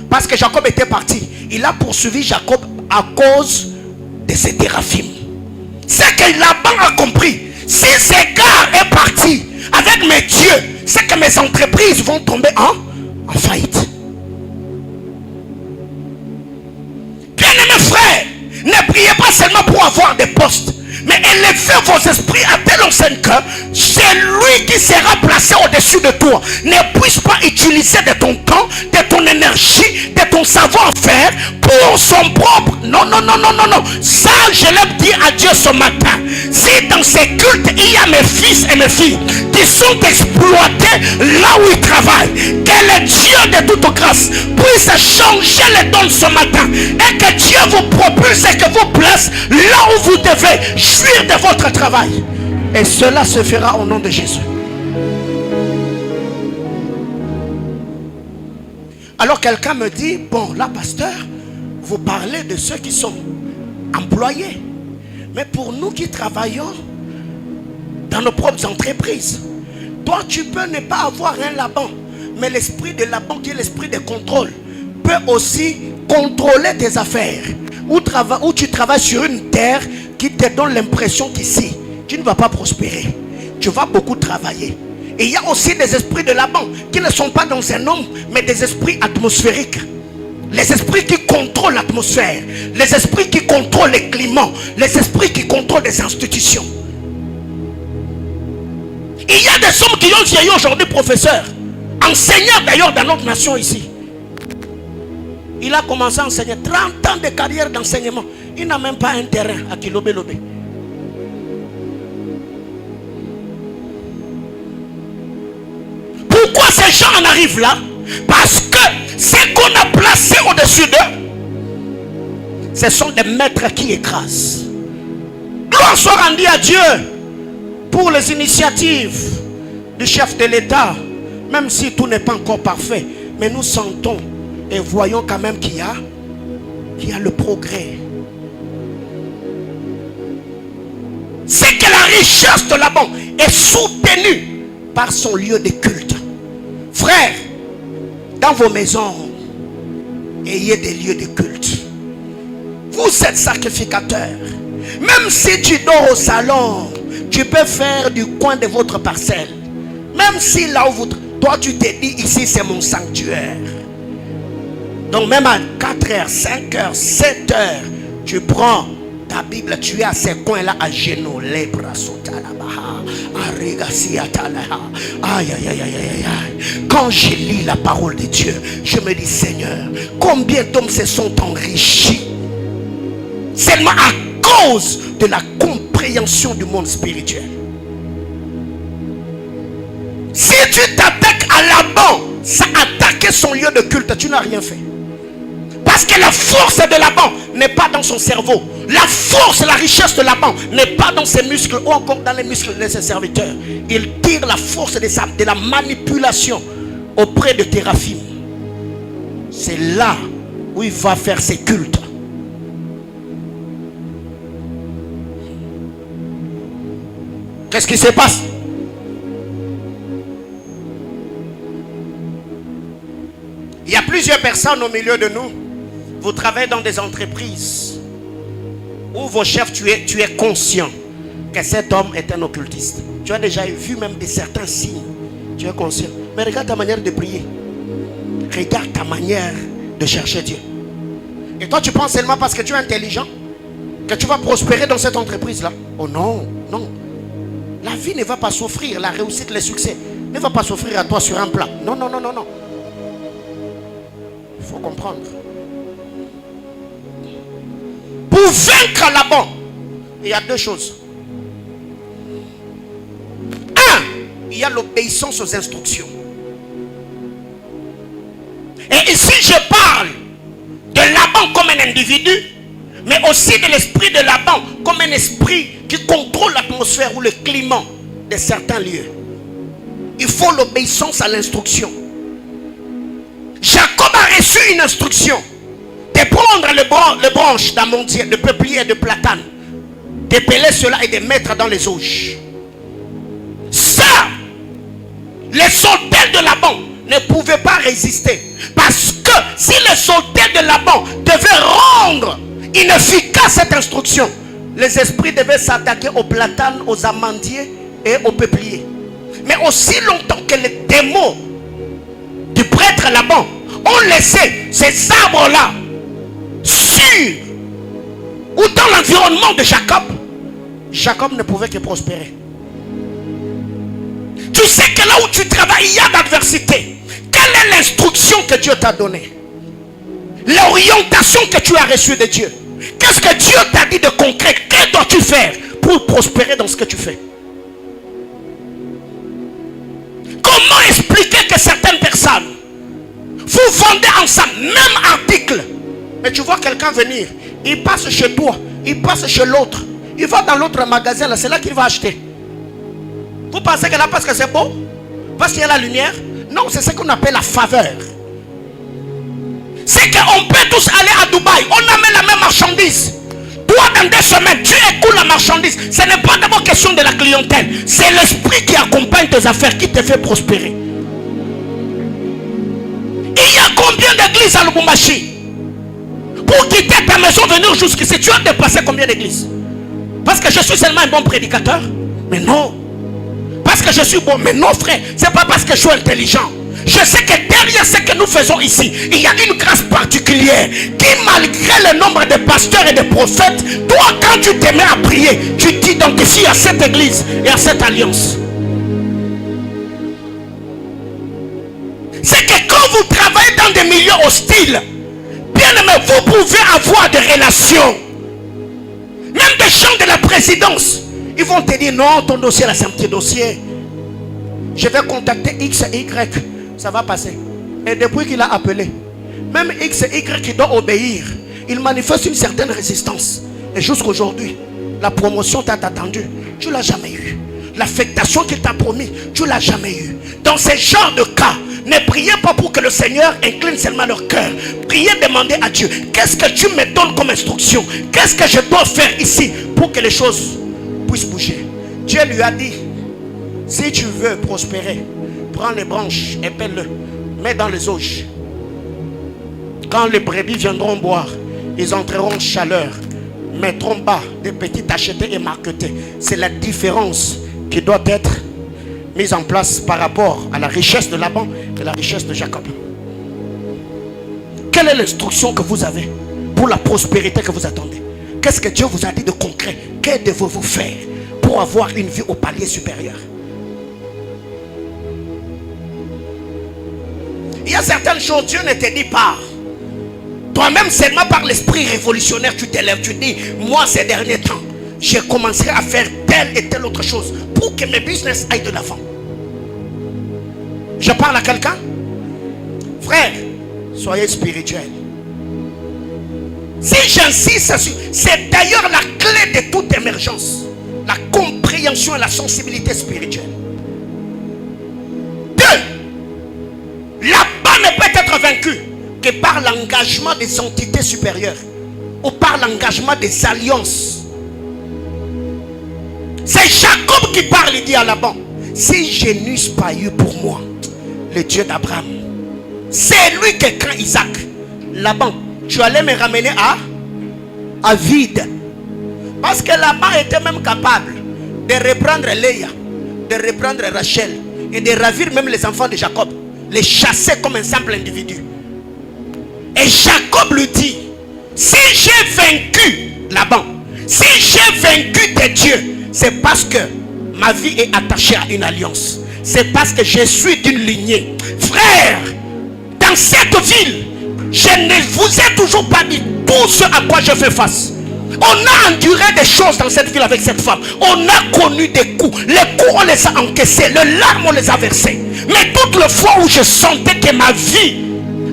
parce que Jacob était parti. Il a poursuivi Jacob à cause de ses théraphim. C'est que Laban a compris. Si ce gars est parti avec mes dieux, c'est que mes entreprises vont tomber en faillite. Bien-aimés frères, ne priez pas seulement pour avoir des postes, mais élevez vos esprits à telle enseigne que celui qui sera placé au-dessus de toi ne puisse pas utiliser de ton temps, de ton énergie, de ton savoir-faire pour son propre. Non, non, non, non, non, non. Ça, je l'ai dit à Dieu ce matin. Si dans ces cultes, il y a mes fils et mes filles qui sont exploités là où ils travaillent, que le Dieu de toute grâce puisse changer les dons ce matin et que Dieu vous propulse et que vous place là où vous devez jouir de votre travail. Et cela se fera au nom de Jésus. Alors quelqu'un me dit, bon là pasteur, vous parlez de ceux qui sont employés. Mais pour nous qui travaillons dans nos propres entreprises, toi tu peux ne pas avoir un Laban, mais l'esprit de Laban qui est l'esprit de contrôle peut aussi contrôler tes affaires. Ou tu travailles sur une terre qui te donne l'impression qu'ici tu ne vas pas prospérer. Tu vas beaucoup travailler. Et il y a aussi des esprits de Laban qui ne sont pas dans un homme, mais des esprits atmosphériques. Les esprits qui contrôlent l'atmosphère, les esprits qui contrôlent les climats, les esprits qui contrôlent les institutions. Il y a des hommes qui ont vieilli aujourd'hui, professeurs, enseignants d'ailleurs dans notre nation ici. Il a commencé à enseigner 30 ans de carrière d'enseignement. Il n'a même pas un terrain à Kilobé-Lobé. Pourquoi ces gens en arrivent là? Parce que ce qu'on a placé au-dessus d'eux, ce sont des maîtres qui écrasent. Gloire soit rendue à Dieu pour les initiatives du chef de l'État, même si tout n'est pas encore parfait. Mais nous sentons et voyons quand même qu'il y a le progrès. C'est que la richesse de Laban est soutenue par son lieu de culte. Frères, dans vos maisons, ayez des lieux de culte. Vous êtes sacrificateurs. Même si tu dors au salon, tu peux faire du coin de votre parcelle. Même si là où vous... Toi tu te dis, ici c'est mon sanctuaire. Donc même à 4h, 5h, 7h, tu prends ta Bible, tu es à ces coins-là à genoux. Aïe, aïe, aïe, aïe, aïe. Quand je lis la parole de Dieu, je me dis, Seigneur, combien d'hommes se sont enrichis seulement à cause de la compréhension du monde spirituel. Si tu t'attaques à Laban, ça attaquer son lieu de culte, tu n'as rien fait. Parce que la force de Laban n'est pas dans son cerveau. La force, la richesse de Laban n'est pas dans ses muscles ou encore dans les muscles de ses serviteurs. Il tire la force de la manipulation auprès de Téraphim. C'est là où il va faire ses cultes. Qu'est-ce qui se passe? plusieurs personnes au milieu de nous. Vous travaillez dans des entreprises où vos chefs, tu es conscient que cet homme est un occultiste. Tu as déjà vu même certains signes. Tu es conscient. Mais regarde ta manière de prier. Regarde ta manière de chercher Dieu. Et toi, tu penses seulement parce que tu es intelligent que tu vas prospérer dans cette entreprise-là. Oh non, non. La vie ne va pas s'offrir, la réussite, le succès ne va pas s'offrir à toi sur un plat. Non, non, non, non, non. Il faut comprendre. Pour vaincre Laban, il y a deux choses. Un, il y a l'obéissance aux instructions. Et ici, je parle de Laban comme un individu, mais aussi de l'esprit de Laban comme un esprit qui contrôle l'atmosphère ou le climat de certains lieux. Il faut l'obéissance à l'instruction. Jacob a reçu une instruction de prendre les branches d'amandier, de peuplier et de platane, d'épeler cela et de mettre dans les auges. Ça, les soldats de Laban ne pouvaient pas résister. Parce que si les soldats de Laban devaient rendre inefficace cette instruction, les esprits devaient s'attaquer aux platanes, aux amandiers et aux peupliers. Mais aussi longtemps que les démons du prêtre Laban ont laissé ces arbres-là sur ou dans l'environnement de Jacob, Jacob ne pouvait que prospérer. Tu sais que là où tu travailles, il y a d'adversité. Quelle est l'instruction que Dieu t'a donnée? L'orientation que tu as reçue de Dieu. Qu'est-ce que Dieu t'a dit de concret? Que dois-tu faire pour prospérer dans ce que tu fais? Comment expliquer que certaines personnes, vous vendez ensemble, même article, mais tu vois quelqu'un venir, il passe chez toi, il passe chez l'autre, il va dans l'autre magasin, là, c'est là qu'il va acheter. Vous pensez que là, parce que c'est beau, parce qu'il y a la lumière? Non, c'est ce qu'on appelle la faveur. C'est qu'on peut tous aller à Dubaï, on amène la même marchandise. Toi, dans 2 semaines, tu écoules la marchandise. Ce n'est pas d'abord question de la clientèle, c'est l'esprit qui accompagne tes affaires qui te fait prospérer. Il y a combien d'églises à Lubumbashi? Pour quitter ta maison, venir jusqu'ici, tu as dépassé combien d'églises? Parce que je suis seulement un bon prédicateur? Mais non. Parce que je suis bon? Mais non, frère. C'est pas parce que je suis intelligent. Je sais que derrière ce que nous faisons ici, il y a une grâce particulière qui, malgré le nombre de pasteurs et de prophètes, toi, quand tu te mets à prier, tu t'identifies à cette église et à cette alliance. C'est que quand vous travaillez dans des milieux hostiles, bien aimé, vous pouvez avoir des relations. Même des gens de la présidence, ils vont te dire non, ton dossier là, c'est un petit dossier. Je vais contacter X et Y. Ça va passer. Et depuis qu'il a appelé, même X et Y qui doit obéir, il manifeste une certaine résistance. Et jusqu'aujourd'hui, la promotion t'a attendu, tu ne l'as jamais eu. L'affectation qu'il t'a promis, tu ne l'as jamais eu. Dans ce genre de cas, ne priez pas pour que le Seigneur incline seulement leur cœur. Priez, demandez à Dieu, qu'est-ce que tu me donnes comme instruction? Qu'est-ce que je dois faire ici pour que les choses puissent bouger? Dieu lui a dit, si tu veux prospérer, prends les branches, épelle-le, mets dans les auges. Quand les brebis viendront boire, ils entreront en chaleur, mettront bas des petits tachetés et marquetés. C'est la différence qui doit être mise en place par rapport à la richesse de Laban et la richesse de Jacob. Quelle est l'instruction que vous avez pour la prospérité que vous attendez? Qu'est-ce que Dieu vous a dit de concret? Que devez-vous faire pour avoir une vie au palier supérieur? Il y a certaines choses, Dieu ne te dit pas. Toi-même, seulement par l'esprit révolutionnaire, tu t'élèves, tu dis, moi ces derniers temps, je commencerai à faire telle et telle autre chose pour que mes business aillent de l'avant. Je parle à quelqu'un? Frère, soyez spirituel. Si j'insiste sur, c'est d'ailleurs la clé de toute émergence, la compréhension et la sensibilité spirituelle. 2. Là-bas ne peut être vaincu que par l'engagement des entités supérieures ou par l'engagement des alliances. C'est Jacob qui parle, il dit à Laban, si je n'eusse pas eu pour moi le Dieu d'Abraham, C'est lui qui craint Isaac. Laban, tu allais me ramener à vide. Parce que Laban était même capable de reprendre Léa, de reprendre Rachel et de ravir même les enfants de Jacob, les chasser comme un simple individu. Et Jacob lui dit, si j'ai vaincu Laban, si j'ai vaincu tes dieux, c'est parce que ma vie est attachée à une alliance. C'est parce que je suis d'une lignée. Frère, dans cette ville, je ne vous ai toujours pas dit tout ce à quoi je fais face. On a enduré des choses dans cette ville avec cette femme. On a connu des coups. Les coups, on les a encaissés. Les larmes, on les a versées. Mais toutes les fois où je sentais que ma vie,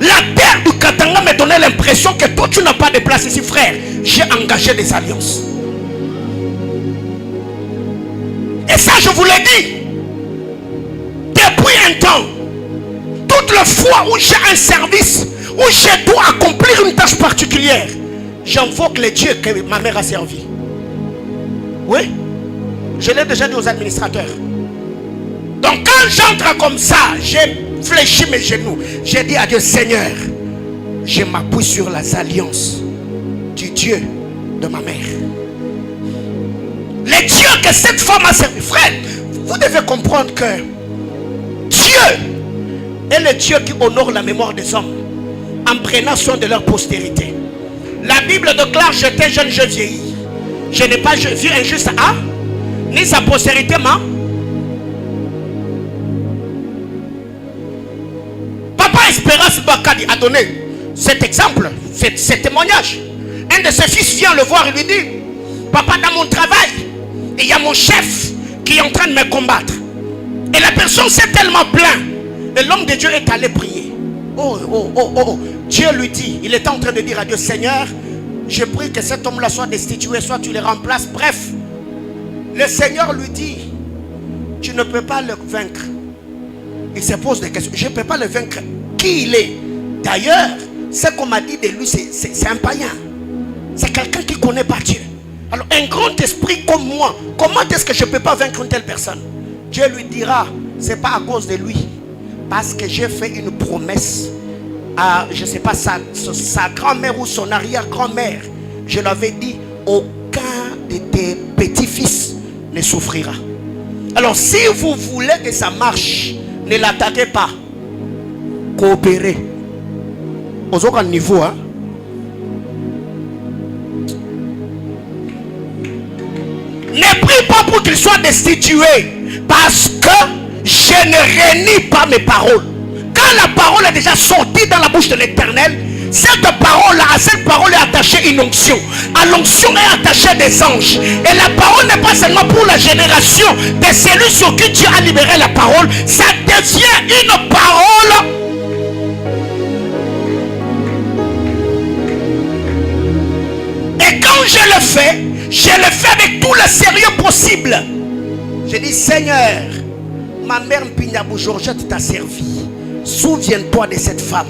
la terre du Katanga me donnait l'impression que toi, tu n'as pas de place ici, frère, j'ai engagé des alliances. Et ça, je vous l'ai dit. Depuis un temps, toutes les fois où j'ai un service, où je dois accomplir une tâche particulière, j'invoque les dieux que ma mère a servi. Oui, je l'ai déjà dit aux administrateurs. Donc quand j'entre comme ça, j'ai fléchi mes genoux. J'ai dit à Dieu, Seigneur, je m'appuie sur les alliances du Dieu de ma mère. Les dieux que cette femme a servi. Frère, vous devez comprendre que Dieu est le Dieu qui honore la mémoire des hommes en prenant soin de leur postérité. La Bible déclare, j'étais jeune, je vieillis. Je n'ai pas vu un juste ni sa postérité Papa Espérance Bakadi a donné cet exemple, ce témoignage. Un de ses fils vient le voir et lui dit, papa, dans mon travail, il y a mon chef qui est en train de me combattre. Et la personne s'est tellement plainte. Et l'homme de Dieu est allé prier. Oh. Dieu lui dit, il était en train de dire à Dieu, Seigneur, je prie que cet homme-là soit destitué, soit tu le remplaces. Bref, le Seigneur lui dit, tu ne peux pas le vaincre. Il se pose des questions. Je ne peux pas le vaincre. Qui il est? D'ailleurs, ce qu'on m'a dit de lui, c'est un païen. C'est quelqu'un qui ne connaît pas Dieu. Alors, un grand esprit comme moi, comment est-ce que je ne peux pas vaincre une telle personne? Dieu lui dira, ce n'est pas à cause de lui. Parce que j'ai fait une promesse à, je ne sais pas, sa grand-mère ou son arrière-grand-mère. Je l'avais dit, aucun de tes petits-fils ne souffrira. Alors, si vous voulez que ça marche, ne l'attaquez pas. Coopérez. Aux autres niveaux, hein. Ne prie pas pour qu'il soit destitué. Parce que je ne renie pas mes paroles. Quand la parole est déjà sortie dans la bouche de l'Éternel, cette parole-là, à cette parole est attachée une onction. À l'onction est attachée des anges. Et la parole n'est pas seulement pour la génération de celui sur qui Dieu a libéré la parole. Ça devient une parole. Et quand je le fais avec tout le sérieux possible. Je dis, Seigneur, ma mère Mpignabou Georgette t'a servi. Souviens-toi de cette femme.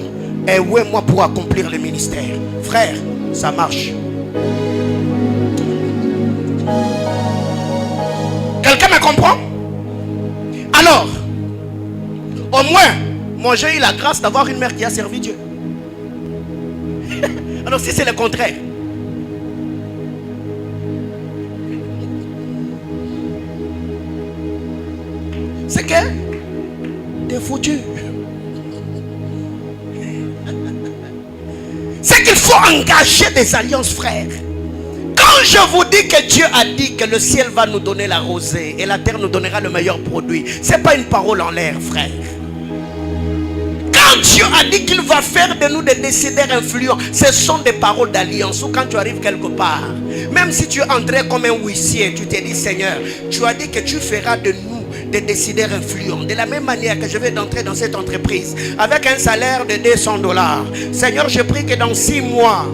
Et où est moi pour accomplir le ministère? Frère, ça marche. Quelqu'un me comprend? Alors, au moins, moi j'ai eu la grâce d'avoir une mère qui a servi Dieu. Alors si c'est le contraire, c'est que t'es foutu. C'est qu'il faut engager des alliances, frères. Quand je vous dis que Dieu a dit que le ciel va nous donner la rosée et la terre nous donnera le meilleur produit, ce n'est pas une parole en l'air, frère. Quand Dieu a dit qu'il va faire de nous des décideurs influents, ce sont des paroles d'alliance. Ou quand tu arrives quelque part, même si tu es entré comme un huissier, tu t'es dit, Seigneur, tu as dit que tu feras de nous des décideurs influents. De la même manière que je vais d'entrer dans cette entreprise avec un salaire de $200. Seigneur, je prie que dans 6 mois,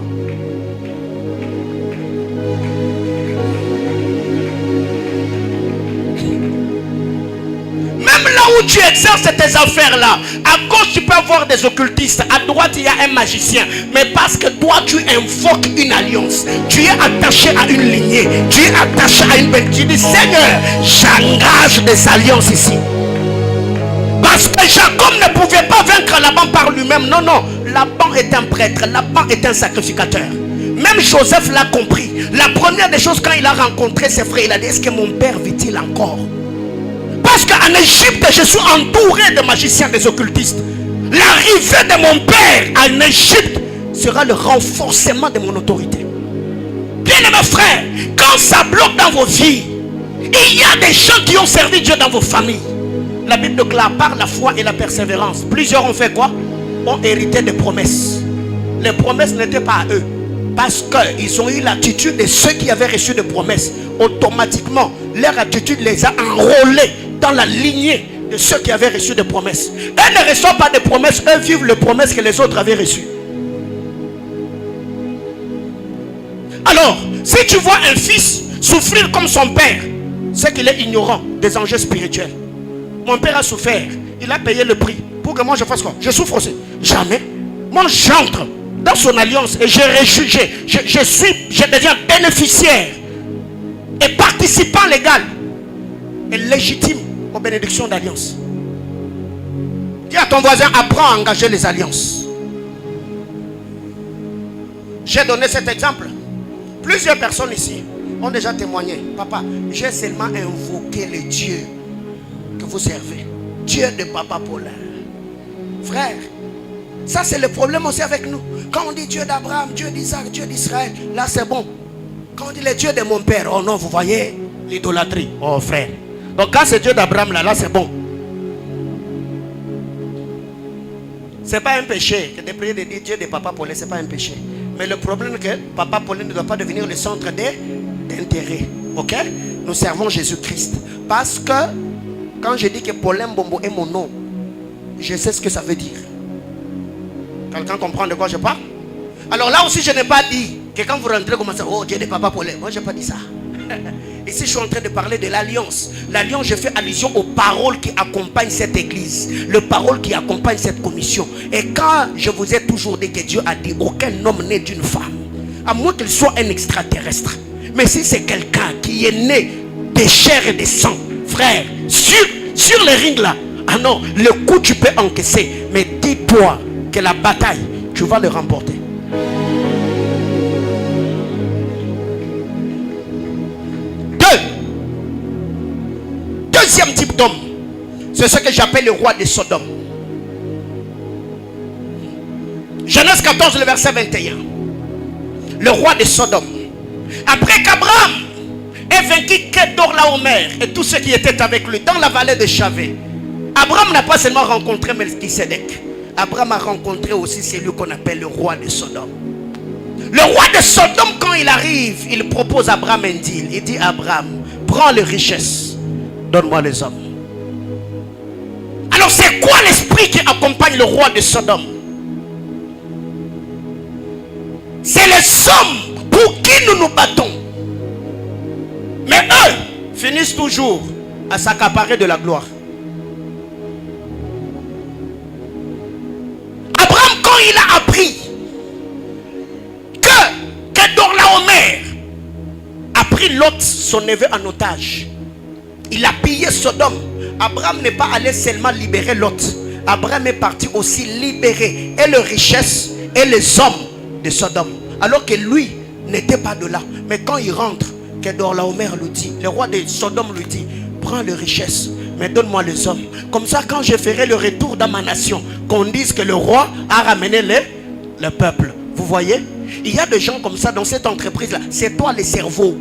même là où tu exerces tes affaires-là, à gauche tu peux avoir des occultistes, à droite il y a un magicien. Mais parce que toi tu invoques une alliance, tu es attaché à une lignée, tu es attaché à une bête. Tu dis, Seigneur, j'engage des alliances ici. Parce que Jacob ne pouvait pas vaincre prêtre Laban par lui-même. Non, non. Laban est un prêtre. Laban est un sacrificateur. Même Joseph l'a compris. La première des choses, quand il a rencontré ses frères, il a dit, est-ce que mon père vit-il encore? Parce qu'en Égypte, je suis entouré de magiciens, des occultistes. L'arrivée de mon père en Égypte sera le renforcement de mon autorité. Bien-aimés frères, quand ça bloque dans vos vies, il y a des gens qui ont servi Dieu dans vos familles. La Bible déclare par la foi et la persévérance. Plusieurs ont fait quoi? Ont hérité des promesses. Les promesses n'étaient pas à eux. Parce qu'ils ont eu l'attitude de ceux qui avaient reçu des promesses. Automatiquement, leur attitude les a enrôlés dans la lignée de ceux qui avaient reçu des promesses. Eux ne reçoivent pas des promesses, eux vivent les promesses que les autres avaient reçues. Alors, si tu vois un fils souffrir comme son père, c'est qu'il est ignorant des enjeux spirituels. Mon père a souffert, il a payé le prix pour que moi je fasse quoi? Je souffre aussi. Jamais. Moi j'entre dans son alliance et je deviens bénéficiaire et participant légal et légitime aux bénédictions d'alliance. Dis à ton voisin, apprends à engager les alliances. J'ai donné cet exemple. Plusieurs personnes ici ont déjà témoigné. Papa, j'ai seulement invoqué le Dieu que vous servez. Dieu de Papa Paulin. Frère, ça c'est le problème aussi avec nous. Quand on dit Dieu d'Abraham, Dieu d'Isaac, Dieu d'Israël, là c'est bon. Quand on dit le Dieu de mon père, oh non, vous voyez l'idolâtrie. Oh frère. Donc quand c'est Dieu d'Abraham, là c'est bon. C'est pas un péché que de prier de dire Dieu de Papa Paulin, c'est pas un péché. Mais le problème est que Papa Paulin ne doit pas devenir le centre d'intérêt. Ok? Nous servons Jésus-Christ. Parce que quand je dis que Paulin Bombo est mon nom, je sais ce que ça veut dire. Quelqu'un comprend de quoi je parle? Alors là aussi, je n'ai pas dit que quand vous rentrez, vous commencez, oh Dieu de Papa Paulin. Moi, je n'ai pas dit ça. Ici, je suis en train de parler de l'alliance. L'alliance, je fais allusion aux paroles qui accompagnent cette église. Les paroles qui accompagnent cette commission. Et quand je vous ai toujours dit que Dieu a dit, aucun homme né d'une femme, à moins qu'il soit un extraterrestre. Mais si c'est quelqu'un qui est né de chair et de sang, frère, sur les rings là, ah non, le coup tu peux encaisser. Mais dis-toi que la bataille, tu vas le remporter. Deuxième type d'homme, c'est ce que j'appelle le roi de Sodome. Genèse 14, le verset 21. Le roi de Sodome. Après qu'Abraham ait vaincu Kedorlaomer et tous ceux qui étaient avec lui dans la vallée de Chavé, Abraham n'a pas seulement rencontré Melchisedec. Abraham a rencontré aussi celui qu'on appelle le roi de Sodome. Le roi de Sodome, quand il arrive, il propose à Abraham un deal. Il dit à Abraham, prends les richesses, donne-moi les hommes. Alors c'est quoi l'esprit qui accompagne le roi de Sodome? C'est les hommes pour qui nous nous battons. Mais eux finissent toujours à s'accaparer de la gloire. Abraham, quand il a appris que Kedorlaomer a pris Lot, son neveu, en otage, il a pillé Sodome. Abraham n'est pas allé seulement libérer Lot. Abraham est parti aussi libérer et les richesses et les hommes de Sodome. Alors que lui n'était pas de là. Mais quand il rentre, Kedorlaomer lui dit, le roi de Sodome lui dit, prends les richesses, mais donne-moi les hommes. Comme ça, quand je ferai le retour dans ma nation, qu'on dise que le roi a ramené le peuple. Vous voyez? Il y a des gens comme ça dans cette entreprise-là. C'est toi le cerveau.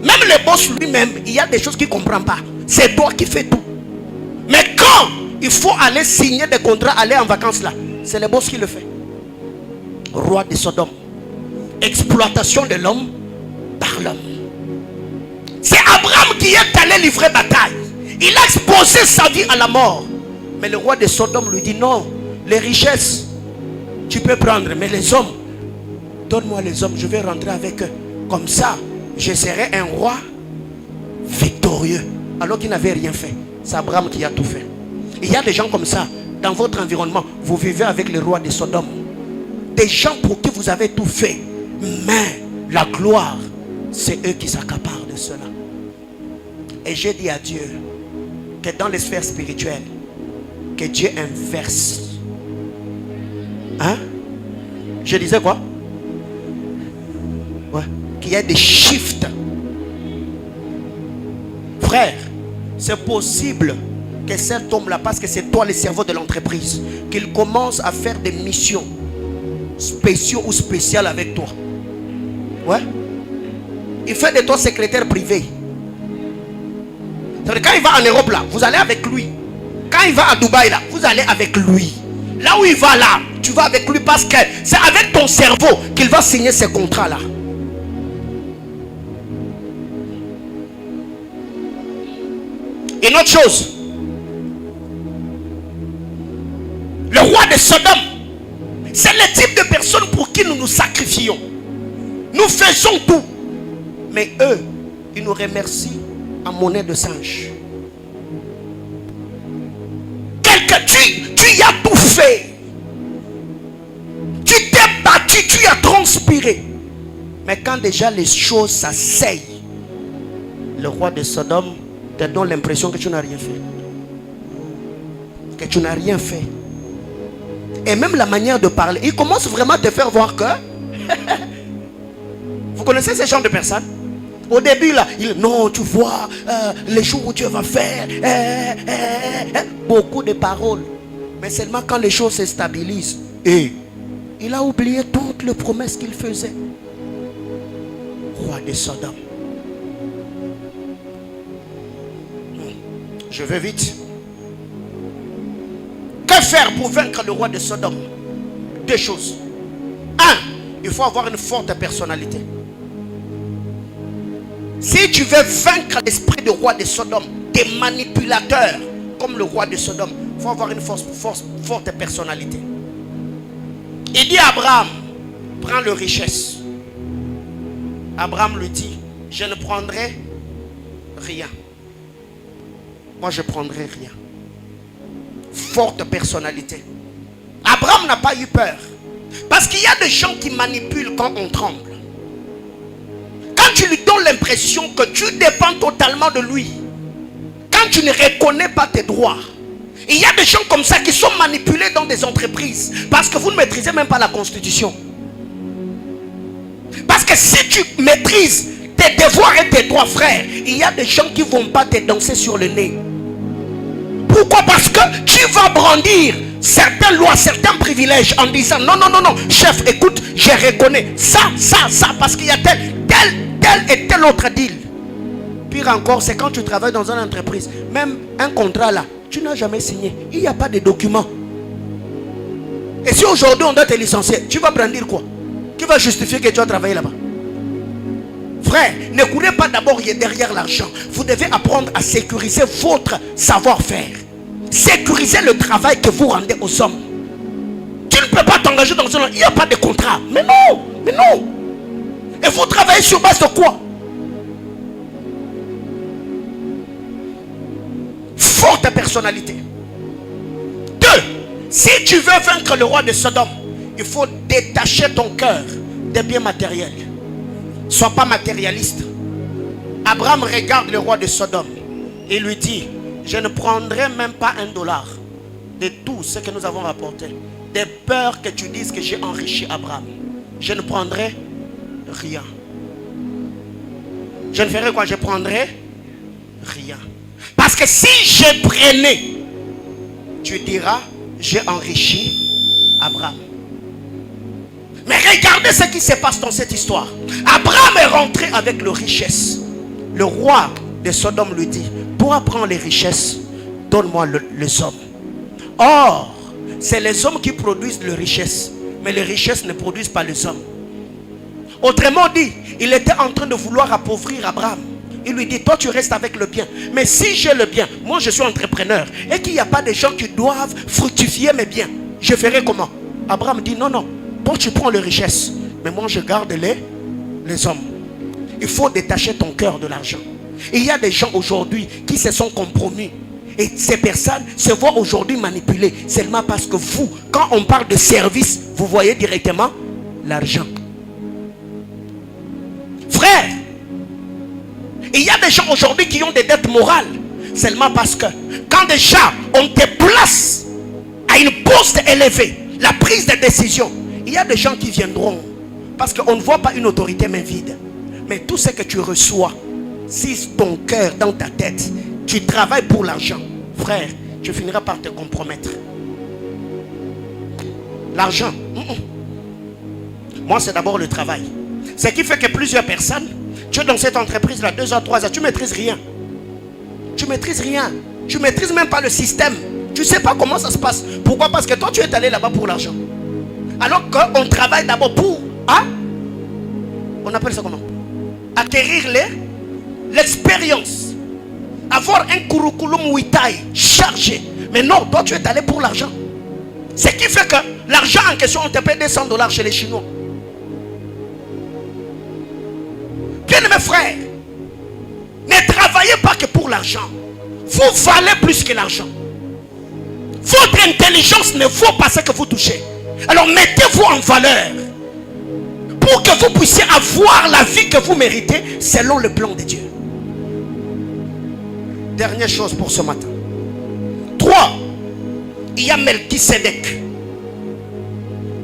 Même le boss lui-même, il y a des choses qu'il ne comprend pas. C'est toi qui fais tout. Mais quand il faut aller signer des contrats, aller en vacances là, c'est le boss qui le fait. Roi de Sodome. Exploitation de l'homme par l'homme. C'est Abraham qui est allé livrer bataille. Il a exposé sa vie à la mort. Mais le roi de Sodome lui dit non, les richesses, tu peux prendre, mais les hommes, donne-moi les hommes, je vais rentrer avec eux. Comme ça, je serai un roi victorieux. Alors qu'il n'avait rien fait. C'est Abraham qui a tout fait. Il y a des gens comme ça. Dans votre environnement, vous vivez avec le roi de Sodome. Des gens pour qui vous avez tout fait. Mais la gloire, c'est eux qui s'accaparent de cela. Et j'ai dit à Dieu que dans les sphères spirituelles, que Dieu inverse Hein? Je disais quoi? Ouais. Qu'il y ait des shifts. Frère, c'est possible que cet homme-là, parce que c'est toi le cerveau de l'entreprise, qu'il commence à faire des missions spéciaux ou spéciales avec toi. Ouais. Il fait de toi secrétaire privé. Quand il va en Europe là, vous allez avec lui. Quand il va à Dubaï là, vous allez avec lui. Là où il va là, tu vas avec lui parce que c'est avec ton cerveau qu'il va signer ces contrats là. Une autre chose, le roi de Sodome, c'est le type de personne pour qui nous nous sacrifions. Nous faisons tout. Mais eux, ils nous remercient en monnaie de singe. Tu y as tout fait. Tu t'es battu, tu as transpiré. Mais quand déjà les choses s'asseyent, le roi de Sodome te donne l'impression que tu n'as rien fait. Que tu n'as rien fait. Et même la manière de parler, il commence vraiment à te faire voir que... Vous connaissez ce genre de personnes? Au début là, non, tu vois, les jours où Dieu va faire, beaucoup de paroles. Mais seulement quand les choses se stabilisent, et il a oublié toutes les promesses qu'il faisait. Roi de Sodome. Je vais vite. Que faire pour vaincre le roi de Sodome? Deux choses. Un, il faut avoir une forte personnalité. Si tu veux vaincre l'esprit du roi de Sodome, des manipulateurs comme le roi de Sodome, il faut avoir une forte personnalité. Il dit à Abraham, prends le richesse. Abraham lui dit, je ne prendrai rien. Moi je prendrai rien. Forte personnalité. Abraham n'a pas eu peur. Parce qu'il y a des gens qui manipulent quand on tremble. Quand tu lui donnes l'impression que tu dépends totalement de lui, quand tu ne reconnais pas tes droits, il y a des gens comme ça qui sont manipulés dans des entreprises parce que vous ne maîtrisez même pas la constitution. Parce que si tu maîtrises tes devoirs et tes droits, frère, il y a des gens qui ne vont pas te danser sur le nez. Pourquoi? Parce que tu vas brandir certaines lois, certains privilèges en disant non, non, non, non, chef, écoute, je reconnais ça, parce qu'il y a tel et tel autre deal. Pire encore, c'est quand tu travailles dans une entreprise, même un contrat là, tu n'as jamais signé, il n'y a pas de document. Et si aujourd'hui on doit te licencier, tu vas brandir quoi? Qui va justifier que tu as travaillé là-bas? Frère, ne courez pas d'abord derrière l'argent. Vous devez apprendre à sécuriser votre savoir-faire. Sécuriser le travail que vous rendez aux hommes. Tu ne peux pas t'engager dans un... Il n'y a pas de contrat. Mais non, mais non. Et vous travaillez sur base de quoi? Forte personnalité. Deux, si tu veux vaincre le roi de Sodome, il faut détacher ton cœur des biens matériels. Sois pas matérialiste. Abraham regarde le roi de Sodome et lui dit, je ne prendrai même pas $1 de tout ce que nous avons rapporté. De peur que tu dises que j'ai enrichi Abraham. Je ne prendrai rien. Je ne ferai quoi? Je prendrai rien. Parce que si je prenais, tu diras, j'ai enrichi Abraham. Mais regardez ce qui se passe dans cette histoire. Abraham est rentré avec les richesses. Le roi de Sodome lui dit, toi prends les richesses, donne-moi les hommes. Or, c'est les hommes qui produisent les richesses, mais les richesses ne produisent pas les hommes. Autrement dit, il était en train de vouloir appauvrir Abraham. Il lui dit, toi tu restes avec le bien. Mais si j'ai le bien, moi je suis entrepreneur, et qu'il n'y a pas de gens qui doivent fructifier mes biens, je ferai comment? Abraham dit, non, non. Toi tu prends les richesses, mais moi je garde les hommes. Il faut détacher ton cœur de l'argent. Il y a des gens aujourd'hui qui se sont compromis. Et ces personnes se voient aujourd'hui manipulées seulement parce que vous, quand on parle de service, vous voyez directement l'argent. Frère, il y a des gens aujourd'hui qui ont des dettes morales seulement parce que quand déjà on te place à une poste élevée, La prise de décision. Il y a des gens qui viendront parce qu'on ne voit pas une autorité main vide. Mais tout ce que tu reçois, si ton cœur dans ta tête, tu travailles pour l'argent, frère, tu finiras par te compromettre. L'argent, moi c'est d'abord le travail. Ce qui fait que plusieurs personnes, tu es dans cette entreprise là 2 ans, 3 ans, tu ne maîtrises rien. Tu ne maîtrises rien. Tu ne maîtrises même pas le système. Tu ne sais pas comment ça se passe. Pourquoi? Parce que toi tu es allé là-bas pour l'argent. Alors qu'on travaille d'abord pour, on appelle ça comment? Acquérir l'expérience. Avoir un curriculum vitae chargé. Mais non, toi tu es allé pour l'argent. Ce qui fait que l'argent en question, on te paie $200 chez les Chinois. Bien mes frères, ne travaillez pas que pour l'argent. Vous valez plus que l'argent. Votre intelligence ne vaut pas ce que vous touchez. Alors mettez-vous en valeur pour que vous puissiez avoir la vie que vous méritez selon le plan de Dieu. Dernière chose pour ce matin. 3. Il y a Melchisédek.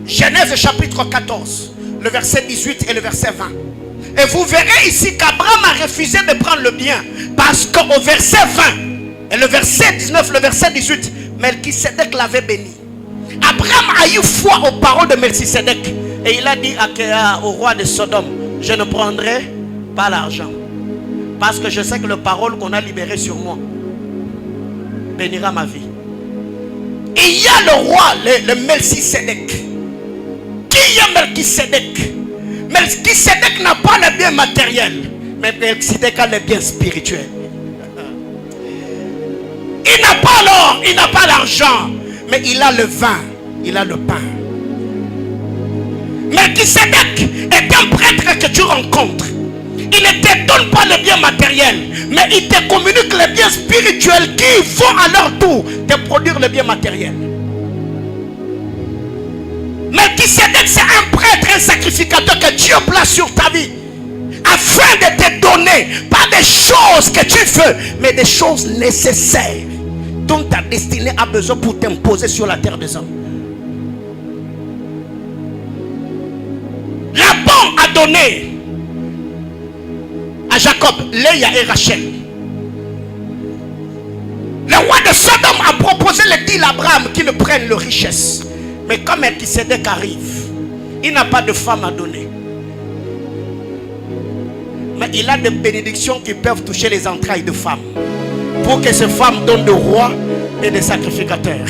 Genèse chapitre 14, le verset 18 et le verset 20. Et vous verrez ici qu'Abraham a refusé de prendre le bien. Parce qu'au verset 20 et le verset 19, le verset 18, Melchisédek l'avait béni. Abraham a eu foi aux paroles de Melchisédek. Et il a dit au roi de Sodome, je ne prendrai pas l'argent. Parce que je sais que la parole qu'on a libérée sur moi bénira ma vie. Et il y a le roi, le Melchisédek. Qui est Melchisédek? Melchisédek n'a pas le bien matériel, mais Melchisédek a le bien spirituel. Il n'a pas l'or, il n'a pas l'argent, mais il a le vin, il a le pain. Melchisédek est un prêtre que tu rencontres. Il ne te donne pas le bien matériel, mais il te communique le bien spirituel qui vont à leur tour te produire le bien matériel. Melchisédek, c'est un prêtre, un sacrificateur que Dieu place sur ta vie afin de te donner pas des choses que tu veux, mais des choses nécessaires dont ta destinée a besoin pour t'imposer sur la terre des hommes. Laban a donné à Jacob Léa et Rachel. Le roi de Sodome a proposé le deal à Abraham qu'il prenne le richesse. Mais quand Melchisédek arrive, il n'a pas de femme à donner. Mais il a des bénédictions qui peuvent toucher les entrailles de femmes. Pour que ces femmes donnent des rois et des sacrificateurs.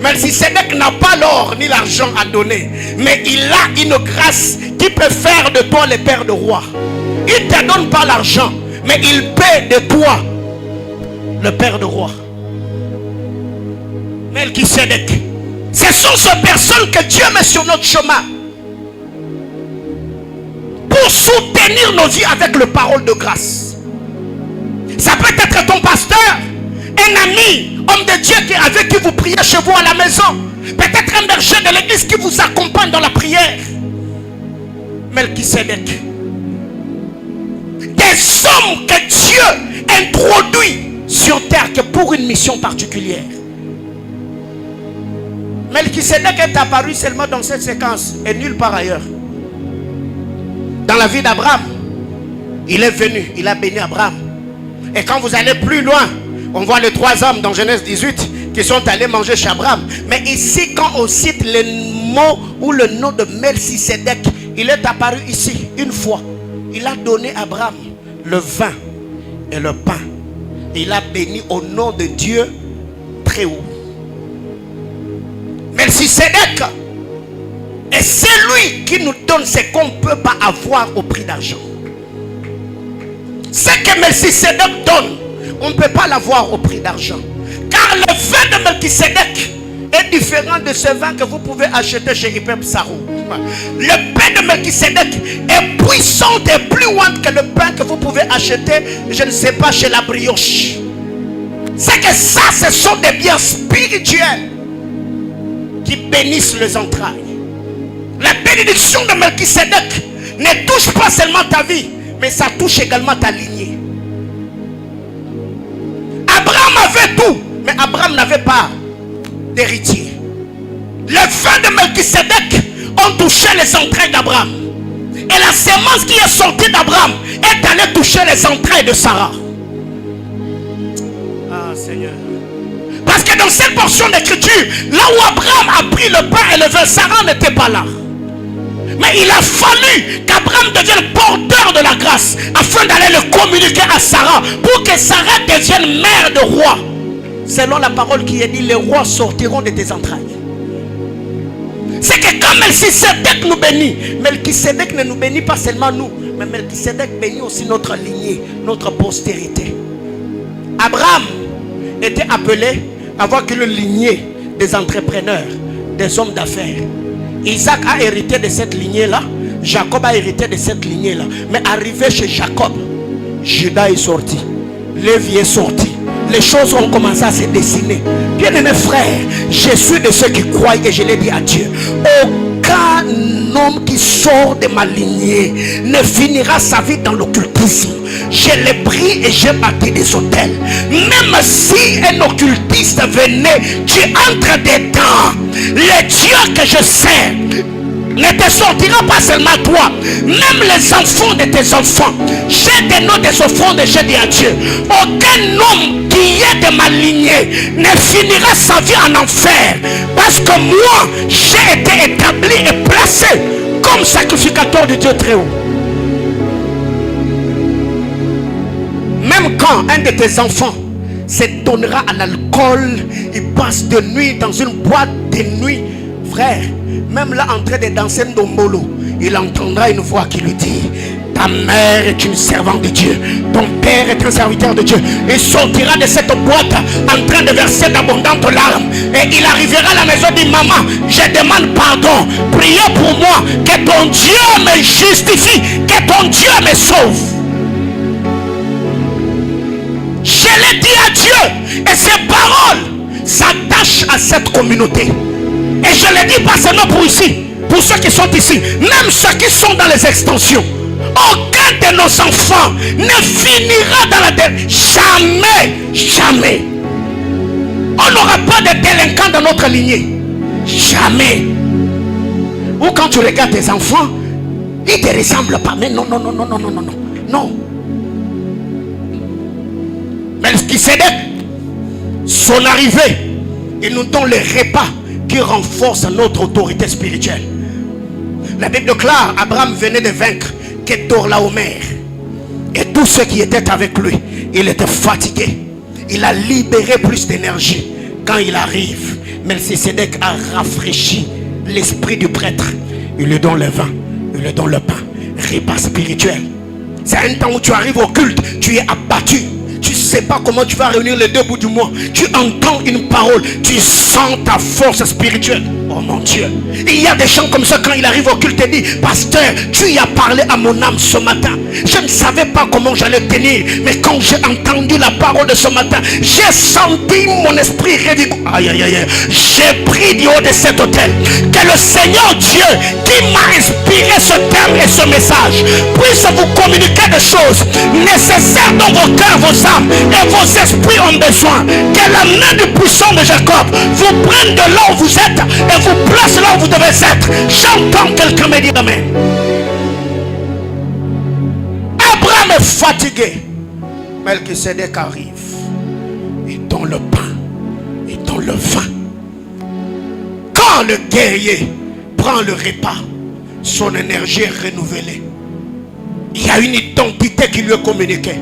Melchisédek n'a pas l'or ni l'argent à donner. Mais il a une grâce qui peut faire de toi le père de roi. Il ne te donne pas l'argent, mais il paie de toi le père de roi. Melchisédek. Ce sont ces personnes que Dieu met sur notre chemin pour soutenir nos vies avec les paroles de grâce. Ça peut être ton pasteur, un ami, homme de Dieu avec qui vous priez chez vous à la maison. Peut-être un berger de l'église qui vous accompagne dans la prière. Melchisédek. Des hommes que Dieu introduit sur terre que pour une mission particulière. Melchisédek est apparu seulement dans cette séquence et nulle part ailleurs. Dans la vie d'Abraham, il est venu, il a béni Abraham. Et quand vous allez plus loin, on voit les 3 hommes dans Genèse 18 qui sont allés manger chez Abraham. Mais ici, quand on cite le mot ou le nom de Melchisédek, il est apparu ici une fois. Il a donné à Abraham le vin et le pain. Il a béni au nom de Dieu très haut. Melchisédek est celui qui nous donne ce qu'on ne peut pas avoir au prix d'argent. Ce que Melchisédek donne, on ne peut pas l'avoir au prix d'argent. Car le vin de Melchisédek est différent de ce vin que vous pouvez acheter chez Hyper Sarou. Le pain de Melchisédek est puissant et plus loin que le pain que vous pouvez acheter, je ne sais pas, chez la brioche. C'est que ça, ce sont des biens spirituels qui bénissent les entrailles. La bénédiction de Melchisédek ne touche pas seulement ta vie, mais ça touche également ta lignée. Abraham avait tout, mais Abraham n'avait pas d'héritier. Les vins de Melchisédek ont touché les entrailles d'Abraham. Et la sémence qui est sortie d'Abraham est allée toucher les entrailles de Sarah. Ah Seigneur. Parce que dans cette portion d'écriture, là où Abraham a pris le pain et le vin, Sarah n'était pas là. Mais il a fallu qu'Abraham devienne porteur de la grâce afin d'aller le communiquer à Sarah pour que Sarah devienne mère de roi. Selon la parole qui est dit, les rois sortiront de tes entrailles. C'est que quand Melchisédek nous bénit, Melchisédek ne nous bénit pas seulement nous, mais Melchisédek bénit aussi notre lignée, notre postérité. Abraham était appelé à avoir qu'une lignée des entrepreneurs, des hommes d'affaires. Isaac a hérité de cette lignée-là. Jacob a hérité de cette lignée-là. Mais arrivé chez Jacob, Judas est sorti. Lévi est sorti. Les choses ont commencé à se dessiner. Bien-aimés frères, je suis de ceux qui croient et je l'ai dit à Dieu. Aucun homme qui sort de ma lignée ne finira sa vie dans l'occultisme. Je l'ai pris et j'ai bâti des hôtels. Même si un occultiste venait, tu entres dedans. Le Dieu que je sers ne te sortira pas seulement toi, même les enfants de tes enfants. J'ai des noms des offrandes et j'ai dit à Dieu, aucun homme qui est de ma lignée ne finira sa vie en enfer, parce que moi j'ai été établi et placé comme sacrificateur de Dieu très haut. Même quand un de tes enfants se donnera à l'alcool, il passe de nuit dans une boîte de nuit, frère, même là en train de danser Ndombolo, il entendra une voix qui lui dit, ta mère est une servante de Dieu, ton père est un serviteur de Dieu. Il sortira de cette boîte en train de verser d'abondantes larmes, et il arrivera à la maison et dit, maman, je demande pardon, priez pour moi, que ton Dieu me justifie, que ton Dieu me sauve. Je l'ai dit à Dieu, et ces paroles s'attachent à cette communauté. Et je le dis pas seulement pour ici, pour ceux qui sont ici, même ceux qui sont dans les extensions. Aucun de nos enfants ne finira dans la dette. Jamais, jamais. On n'aura pas de délinquants dans notre lignée. Jamais. Ou quand tu regardes tes enfants, ils ne te ressemblent pas. Mais non, non, non, non, non, non, non, non. Non. Melchisédek, son arrivée, il nous donne les repas qui renforce notre autorité spirituelle. La Bible déclare, Abraham venait de vaincre Kedorlaomer et tous ceux qui étaient avec lui. Il était fatigué. Il a libéré plus d'énergie. Quand il arrive, Melchisédek a rafraîchi l'esprit du prêtre. Il lui donne le vin, il lui donne le pain. Repas spirituel. C'est un temps où tu arrives au culte, tu es abattu. Tu ne sais pas comment tu vas réunir les deux bouts du mois. Tu entends une parole, tu sens ta force spirituelle. Oh mon Dieu. Il y a des gens comme ça, quand il arrive au culte et dit, pasteur, tu y as parlé à mon âme ce matin. Je ne savais pas comment j'allais tenir, mais quand j'ai entendu la parole de ce matin, j'ai senti mon esprit réveillé. Aïe aïe aïe. J'ai pris du haut de cet hôtel que le Seigneur Dieu qui m'a inspiré ce terme et ce message puisse vous communiquer des choses nécessaires dans vos cœurs, vos âmes et vos esprits ont besoin. Que la main du puissant de Jacob vous prenne de là où vous êtes et vous place là où vous devez être. J'entends quelqu'un me dire amen. Abraham est fatigué. Melchisédek arrive. Il donne le pain. Il donne le vin. Quand le guerrier prend le repas, son énergie est renouvelée. Il y a une identité qui lui est communiquée.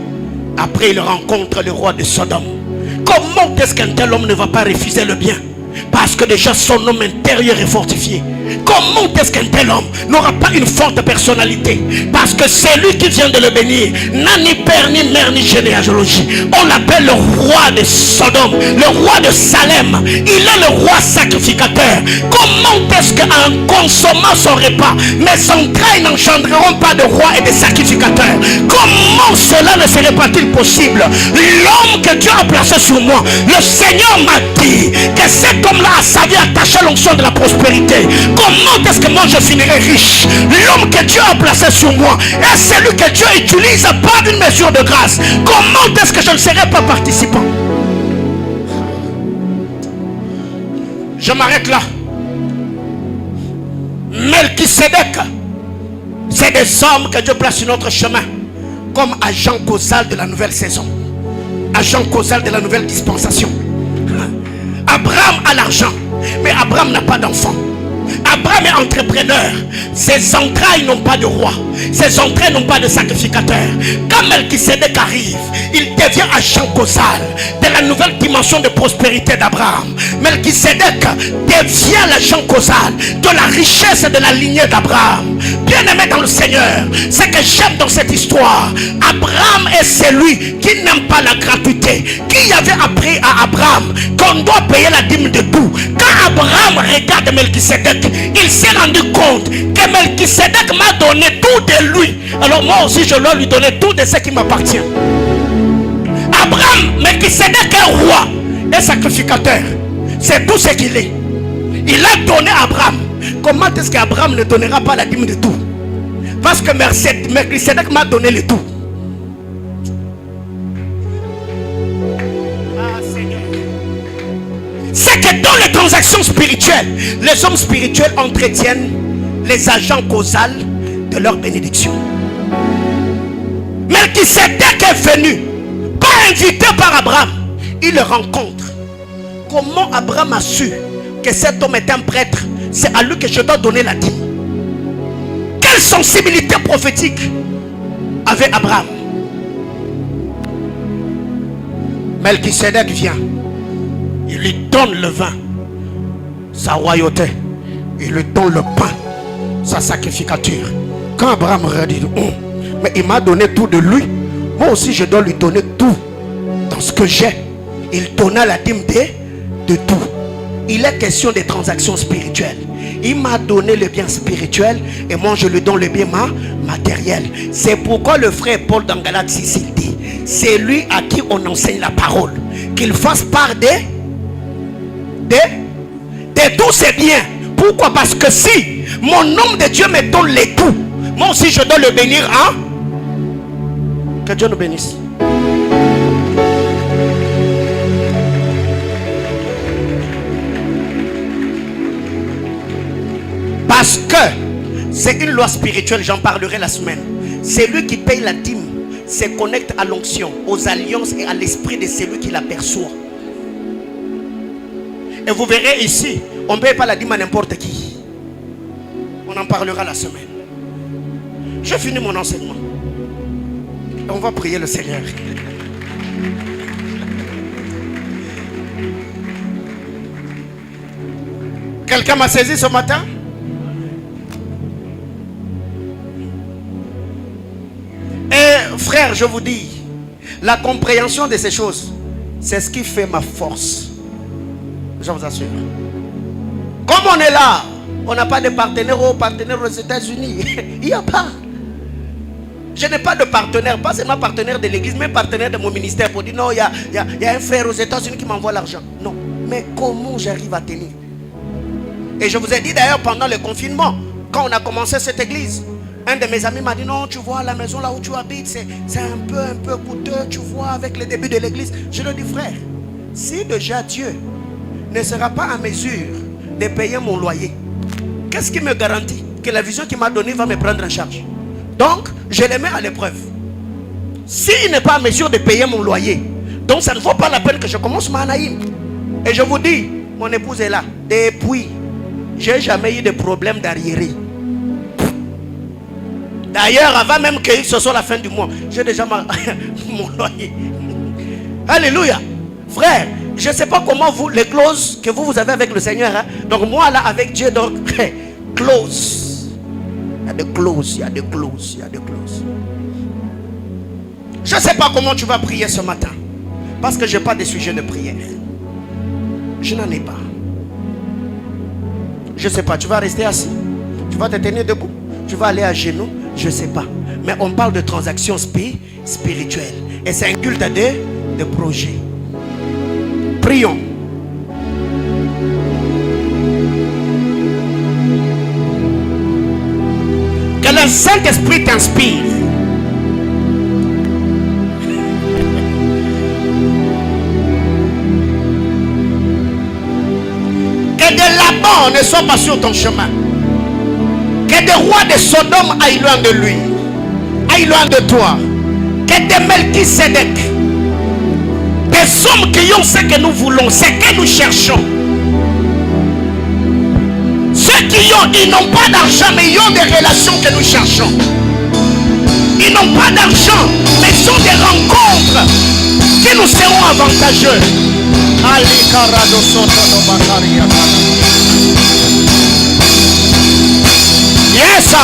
Après il rencontre le roi de Sodome. Comment est-ce qu'un tel homme ne va pas refuser le bien? Parce que déjà son homme intérieur est fortifié. Comment est-ce qu'un tel homme n'aura pas une forte personnalité? Parce que c'est lui qui vient de le bénir n'a ni père, ni mère, ni généalogie. On l'appelle le roi de Sodome, le roi de Salem. Il est le roi sacrificateur. Comment est-ce qu'en consommant son repas, mes entrailles n'engendreront pas de roi et de sacrificateur? Comment cela ne serait pas-il possible? L'homme que Dieu a placé sur moi, le Seigneur m'a dit que cet homme-là a sa vie attachée à l'onction de la prospérité. Comment est-ce que moi je finirai riche? L'homme que Dieu a placé sur moi est celui que Dieu utilise par une mesure de grâce. Comment est-ce que je ne serai pas participant? Je m'arrête là. Melchisedec, c'est des hommes que Dieu place sur notre chemin comme agent causal de la nouvelle saison, agent causal de la nouvelle dispensation. Abraham a l'argent, mais Abraham n'a pas d'enfant. Abraham est entrepreneur. Ses entrailles n'ont pas de roi. Ses entrailles n'ont pas de sacrificateur. Quand Melchisedec arrive, il devient agent causal de la nouvelle dimension de prospérité d'Abraham. Melchisedec devient l'agent causal de la richesse de la lignée d'Abraham. Bien aimé dans le Seigneur, ce que j'aime dans cette histoire, Abraham est celui qui n'aime pas la gratuité, qui avait appris à Abraham qu'on doit payer la dîme de tout. Quand Abraham regarde Melchisedec, il s'est rendu compte que Melchisedec m'a donné tout de lui. Alors moi aussi je dois lui donner tout de ce qui m'appartient. Abraham, Melchisedec est roi et sacrificateur. C'est tout ce qu'il est. Il a donné à Abraham. Comment est-ce qu'Abraham ne donnera pas la dîme de tout? Parce que Melchisedec m'a donné le tout. C'est que dans les transactions spirituelles, les hommes spirituels entretiennent les agents causaux de leur bénédiction. Melchisedec est venu, pas invité par Abraham. Il le rencontre. Comment Abraham a su que cet homme est un prêtre? C'est à lui que je dois donner la dîme. Quelle sensibilité prophétique avait Abraham? Melchisedec vient. Il lui donne le vin, sa royauté. Il lui donne le pain, sa sacrificature. Quand Abraham dit, mais il m'a donné tout de lui, moi aussi je dois lui donner tout dans ce que j'ai. Il donna la dîme de tout. Il est question des transactions spirituelles. Il m'a donné le bien spirituel et moi je lui donne le bien matériel. C'est pourquoi le frère Paul dans Galates 6 il dit, c'est lui à qui on enseigne la parole, qu'il fasse part de tous ses biens. Pourquoi? Parce que si mon homme de Dieu me donne les tout, moi aussi je dois le bénir. Que Dieu nous bénisse. Parce que c'est une loi spirituelle, j'en parlerai la semaine. C'est lui qui paye la dîme, se connecte à l'onction, aux alliances et à l'esprit de celui qui l'aperçoit. Et vous verrez ici, on ne paye pas la dîme à n'importe qui. On en parlera la semaine. Je finis mon enseignement. Et on va prier le Seigneur. Quelqu'un m'a saisi ce matin? Et frère, je vous dis, la compréhension de ces choses, c'est ce qui fait ma force. Je vous assure. Comme on est là, on n'a pas de partenaire aux États-Unis. Il n'y a pas. Je n'ai pas de partenaire, pas seulement partenaire de l'église, mais partenaire de mon ministère pour dire non, il y a un frère aux États-Unis qui m'envoie l'argent. Non. Mais comment j'arrive à tenir? Et je vous ai dit d'ailleurs pendant le confinement, quand on a commencé cette église, un de mes amis m'a dit non, tu vois, la maison là où tu habites, c'est un peu coûteux, tu vois, avec le début de l'église. Je lui dis frère, si déjà Dieu ne sera pas en mesure de payer mon loyer, qu'est-ce qui me garantit que la vision qu'il m'a donnée va me prendre en charge? Donc, je les mets à l'épreuve. S'il n'est pas en mesure de payer mon loyer, donc ça ne vaut pas la peine que je commence ma Anaïm. Et je vous dis, mon épouse est là. Depuis, j'ai jamais eu de problème d'arriéré. D'ailleurs, avant même que ce soit la fin du mois, j'ai déjà mon loyer. Alléluia. Frère, je ne sais pas comment vous, les clauses que vous avez avec le Seigneur. Hein? Donc moi là, avec Dieu, donc, clause. Il y a des clauses, il y a des clauses, il y a des clauses. Je ne sais pas comment tu vas prier ce matin. Parce que je n'ai pas de sujet de prière. Je n'en ai pas. Je ne sais pas, tu vas rester assis. Tu vas te tenir debout. Tu vas aller à genoux. Je ne sais pas. Mais on parle de transactions spirituelles. Et c'est un culte de projet. Prions. Que le Saint-Esprit t'inspire. Que de là-bas on ne soit pas sur ton chemin. Que des rois de Sodome aillent loin de lui, aillent loin de toi. Que des Melchisedec, des hommes qui ont ce que nous voulons, ce que nous cherchons. Ceux qui ont, ils n'ont pas d'argent, mais ils ont des relations que nous cherchons. Ils n'ont pas d'argent, mais ils ont des rencontres qui nous seront avantageux. Yes, sir.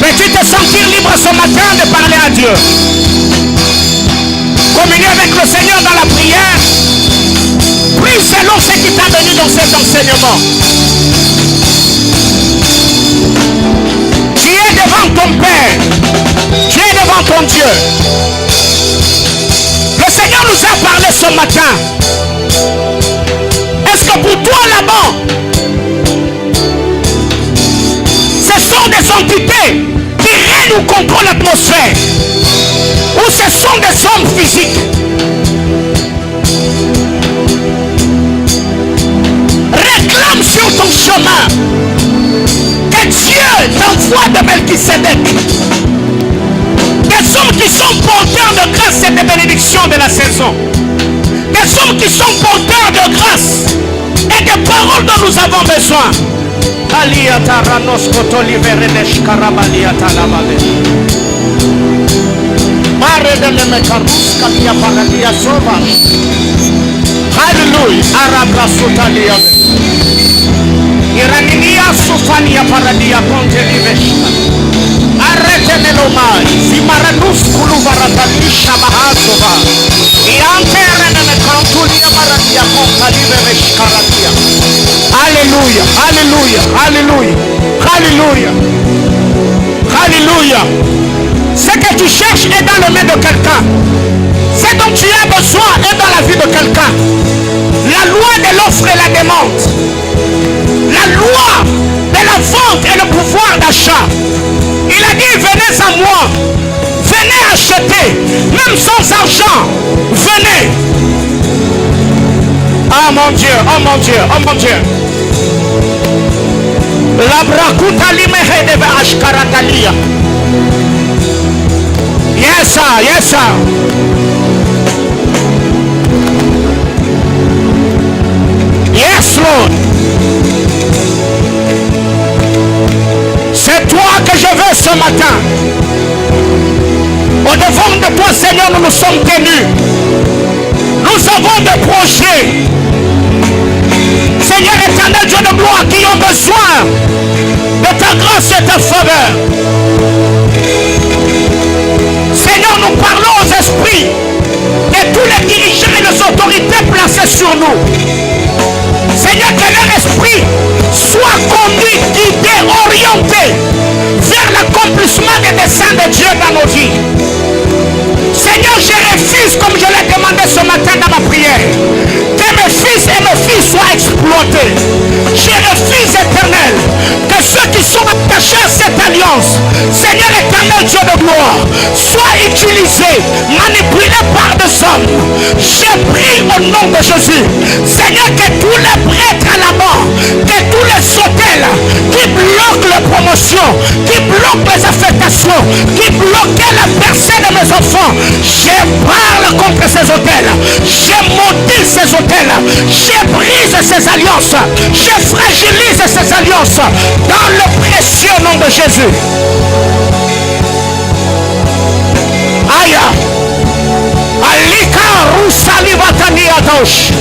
Peux-tu te sentir libre ce matin de parler à Dieu? Communier avec le Seigneur dans la prière. Prie selon ce qui t'a venu dans cet enseignement. Tu es devant ton Père. Tu es devant ton Dieu. Le Seigneur nous a parlé ce matin. Est-ce que pour toi là-bas, ce sont des entités qui règnent ou contrôlent l'atmosphère, ou ce sont des hommes physiques? Réclame sur ton chemin que Dieu t'envoie de Melchisedec, des hommes qui sont porteurs de grâce et de bénédiction de la saison, des hommes qui sont porteurs de grâce et de paroles dont nous avons besoin. Alléluia. Arabra sotalia. Iraninia sofania paradia ponte livesta. Arrete melomai. Simaranus kuluvaratalisha mahazova. Iantere neme kantulia maradia ponta livestaradia. Alléluia. Alléluia. Alléluia. Alléluia. Alléluia. Ce que tu cherches est dans le main de quelqu'un. Ce dont tu as besoin est dans la vie de quelqu'un. La loi de l'offre et la demande. La loi de la vente et le pouvoir d'achat. Il a dit, venez à moi. Venez acheter. Même sans argent. Venez. Oh mon Dieu, oh mon Dieu, oh mon Dieu. La brakuta limehe deve ashkaratalia. Yes sir, yes sir. Yes Lord. C'est toi que je veux ce matin. Au devant de toi Seigneur, nous nous sommes tenus. Nous avons des projets. Seigneur éternel, Dieu de gloire, qui ont besoin de ta grâce et de ta faveur. Seigneur, nous parlons aux esprits de tous les dirigeants et les autorités placées sur nous. Seigneur, que leur esprit soit conduit, guidé, orienté vers l'accomplissement des desseins de Dieu dans nos vies. Seigneur, je refuse, comme je l'ai demandé ce matin dans ma prière, que mes fils et mes filles soient exploités. Je refuse, éternel, que ceux qui sont attachés à cette alliance, Seigneur éternel, Dieu de gloire, soient utilisés, manipulés par des hommes. Je prie au nom de Jésus, Seigneur, que tous les prêtres à la mort, que tous les hôtels qui bloquent les promotions, qui bloquent les affectations, qui bloquent la percée de mes enfants, je parle contre ces hôtels, je maudis ces hôtels, je brise ces alliances, je fragilise ces alliances dans le précieux nom de Jésus. Aïe, Alika Rousalivatani Adosh.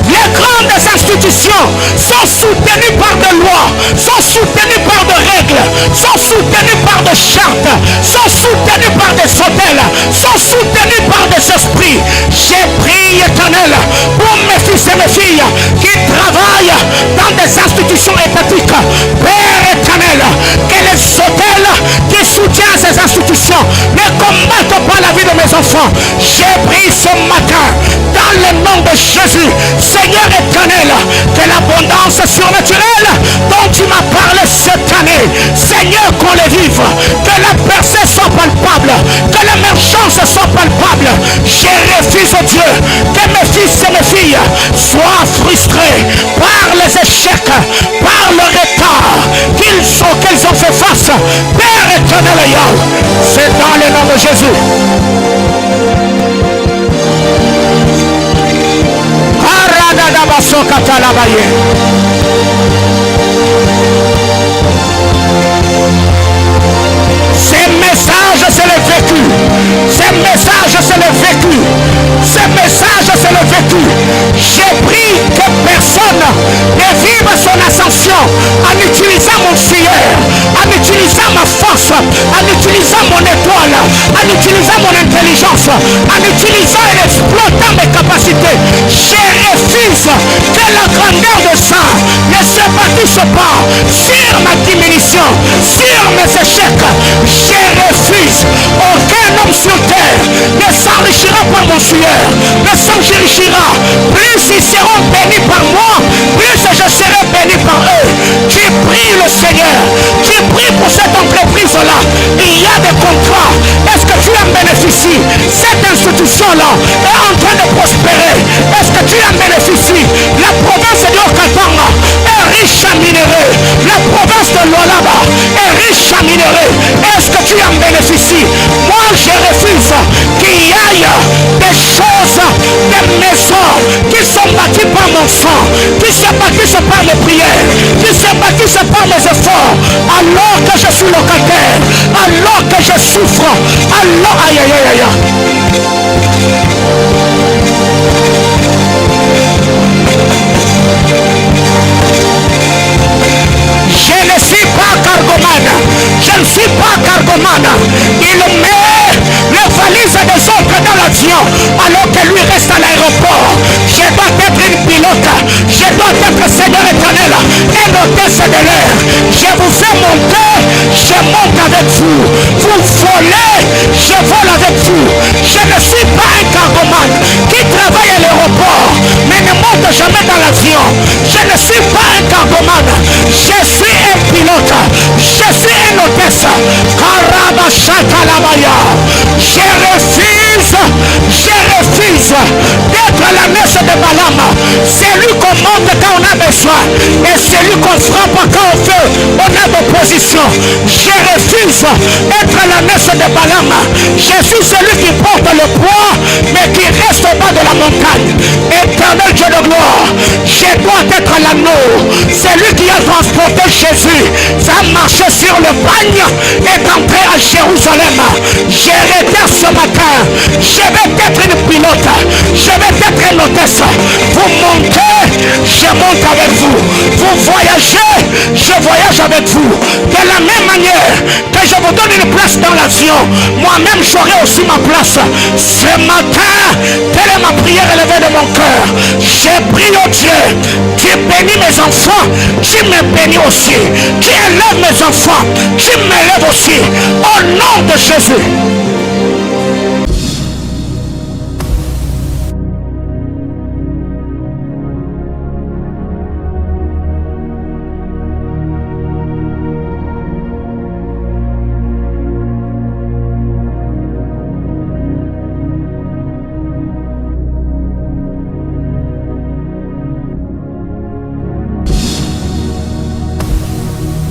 Les grandes institutions sont soutenues par des lois, sont soutenues par des règles, sont soutenues par des chartes, sont soutenues par des hôtels, sont soutenues par des esprits. J'ai prié éternel pour mes fils et mes filles qui travaillent dans des institutions étatiques. Père éternel, que les hôtels qui soutiennent ces institutions ne combattent pas la vie de mes enfants. J'ai prié ce matin dans le nom de Jésus. Seigneur éternel, que l'abondance surnaturelle dont tu m'as parlé cette année, Seigneur, qu'on les vive, que la percée soit palpable, que l'émergence soit palpable. Je refuse, Dieu, que mes fils de Jésus. Ces messages, c'est le vécu. Ces messages, c'est le vécu. Ces messages, c'est le vécu. J'ai pris que personne ne vive son ascension en utilisant mon sueur, en utilisant ma force, en utilisant mon étoile, en utilisant mon intelligence, en utilisant et exploitant mes capacités. Je refuse que la grandeur de ça ne se bâtisse pas sur ma diminution, sur mes échecs. Je refuse. Aucun homme sur terre ne s'enrichira par mon sueur, ne s'enrichira. Plus ils seront bénis par moi, plus je serai béni par eux. Tu pries le Seigneur, tu pries pour cette entreprise-là. Il y a des contrats. Est-ce que tu en bénéficies? Cette institution-là est en train de prospérer. Est-ce que tu en bénéficies? La province de Okatanga est riche en minerais. La province de Lualaba est riche en minerais. Est-ce que tu en bénéficies? Moi, je refuse qu'il y ait des choses, des maisons qui sont bâties par mon sang, qui se bâtissent par mes prières, qui se bâtissent par mes efforts, alors que je suis locataire, alors que je souffre, alors aïe aïe aïe aïe. Je ne suis pas cargomane. Je ne suis pas cargomane. Il met les valises des autres dans l'avion alors que lui reste à l'aéroport. Je dois être une pilote. Je dois être Seigneur éternel. Et l'hôtesse de l'air. Je vous fais monter. Je monte avec vous. Vous volez. Je vole avec vous. Je ne suis pas un cargomane qui travaille à l'aéroport mais ne monte jamais dans l'avion. Je ne suis pas un cargomane. Je suis un pilote. Je suis un hôtesse. Je refuse d'être la messe de Balaam. C'est lui qu'on monte quand on a besoin et c'est lui qu'on frappe quand on fait, on a d'opposition. Je refuse d'être la messe de Balaam. Je suis celui qui porte le poids mais qui reste au bas de la montagne. Éternel Dieu de gloire, je dois être l'anneau. C'est lui qui a transporté Jésus, va marcher sur le bagne et entrer à Jérusalem. Je reviens ce matin. Je vais être une pilote. Je vais être une hôtesse. Vous montez, je monte avec vous. Vous voyagez, je voyage avec vous. De la même manière que je vous donne une place dans l'avion, moi-même j'aurai aussi ma place. Ce matin, telle est ma prière élevée de mon cœur. J'ai pris au Dieu. Tu bénis mes enfants, tu me bénis aussi. Tu élèves mes enfants, tu m'élèves aussi. Au nom de Jésus.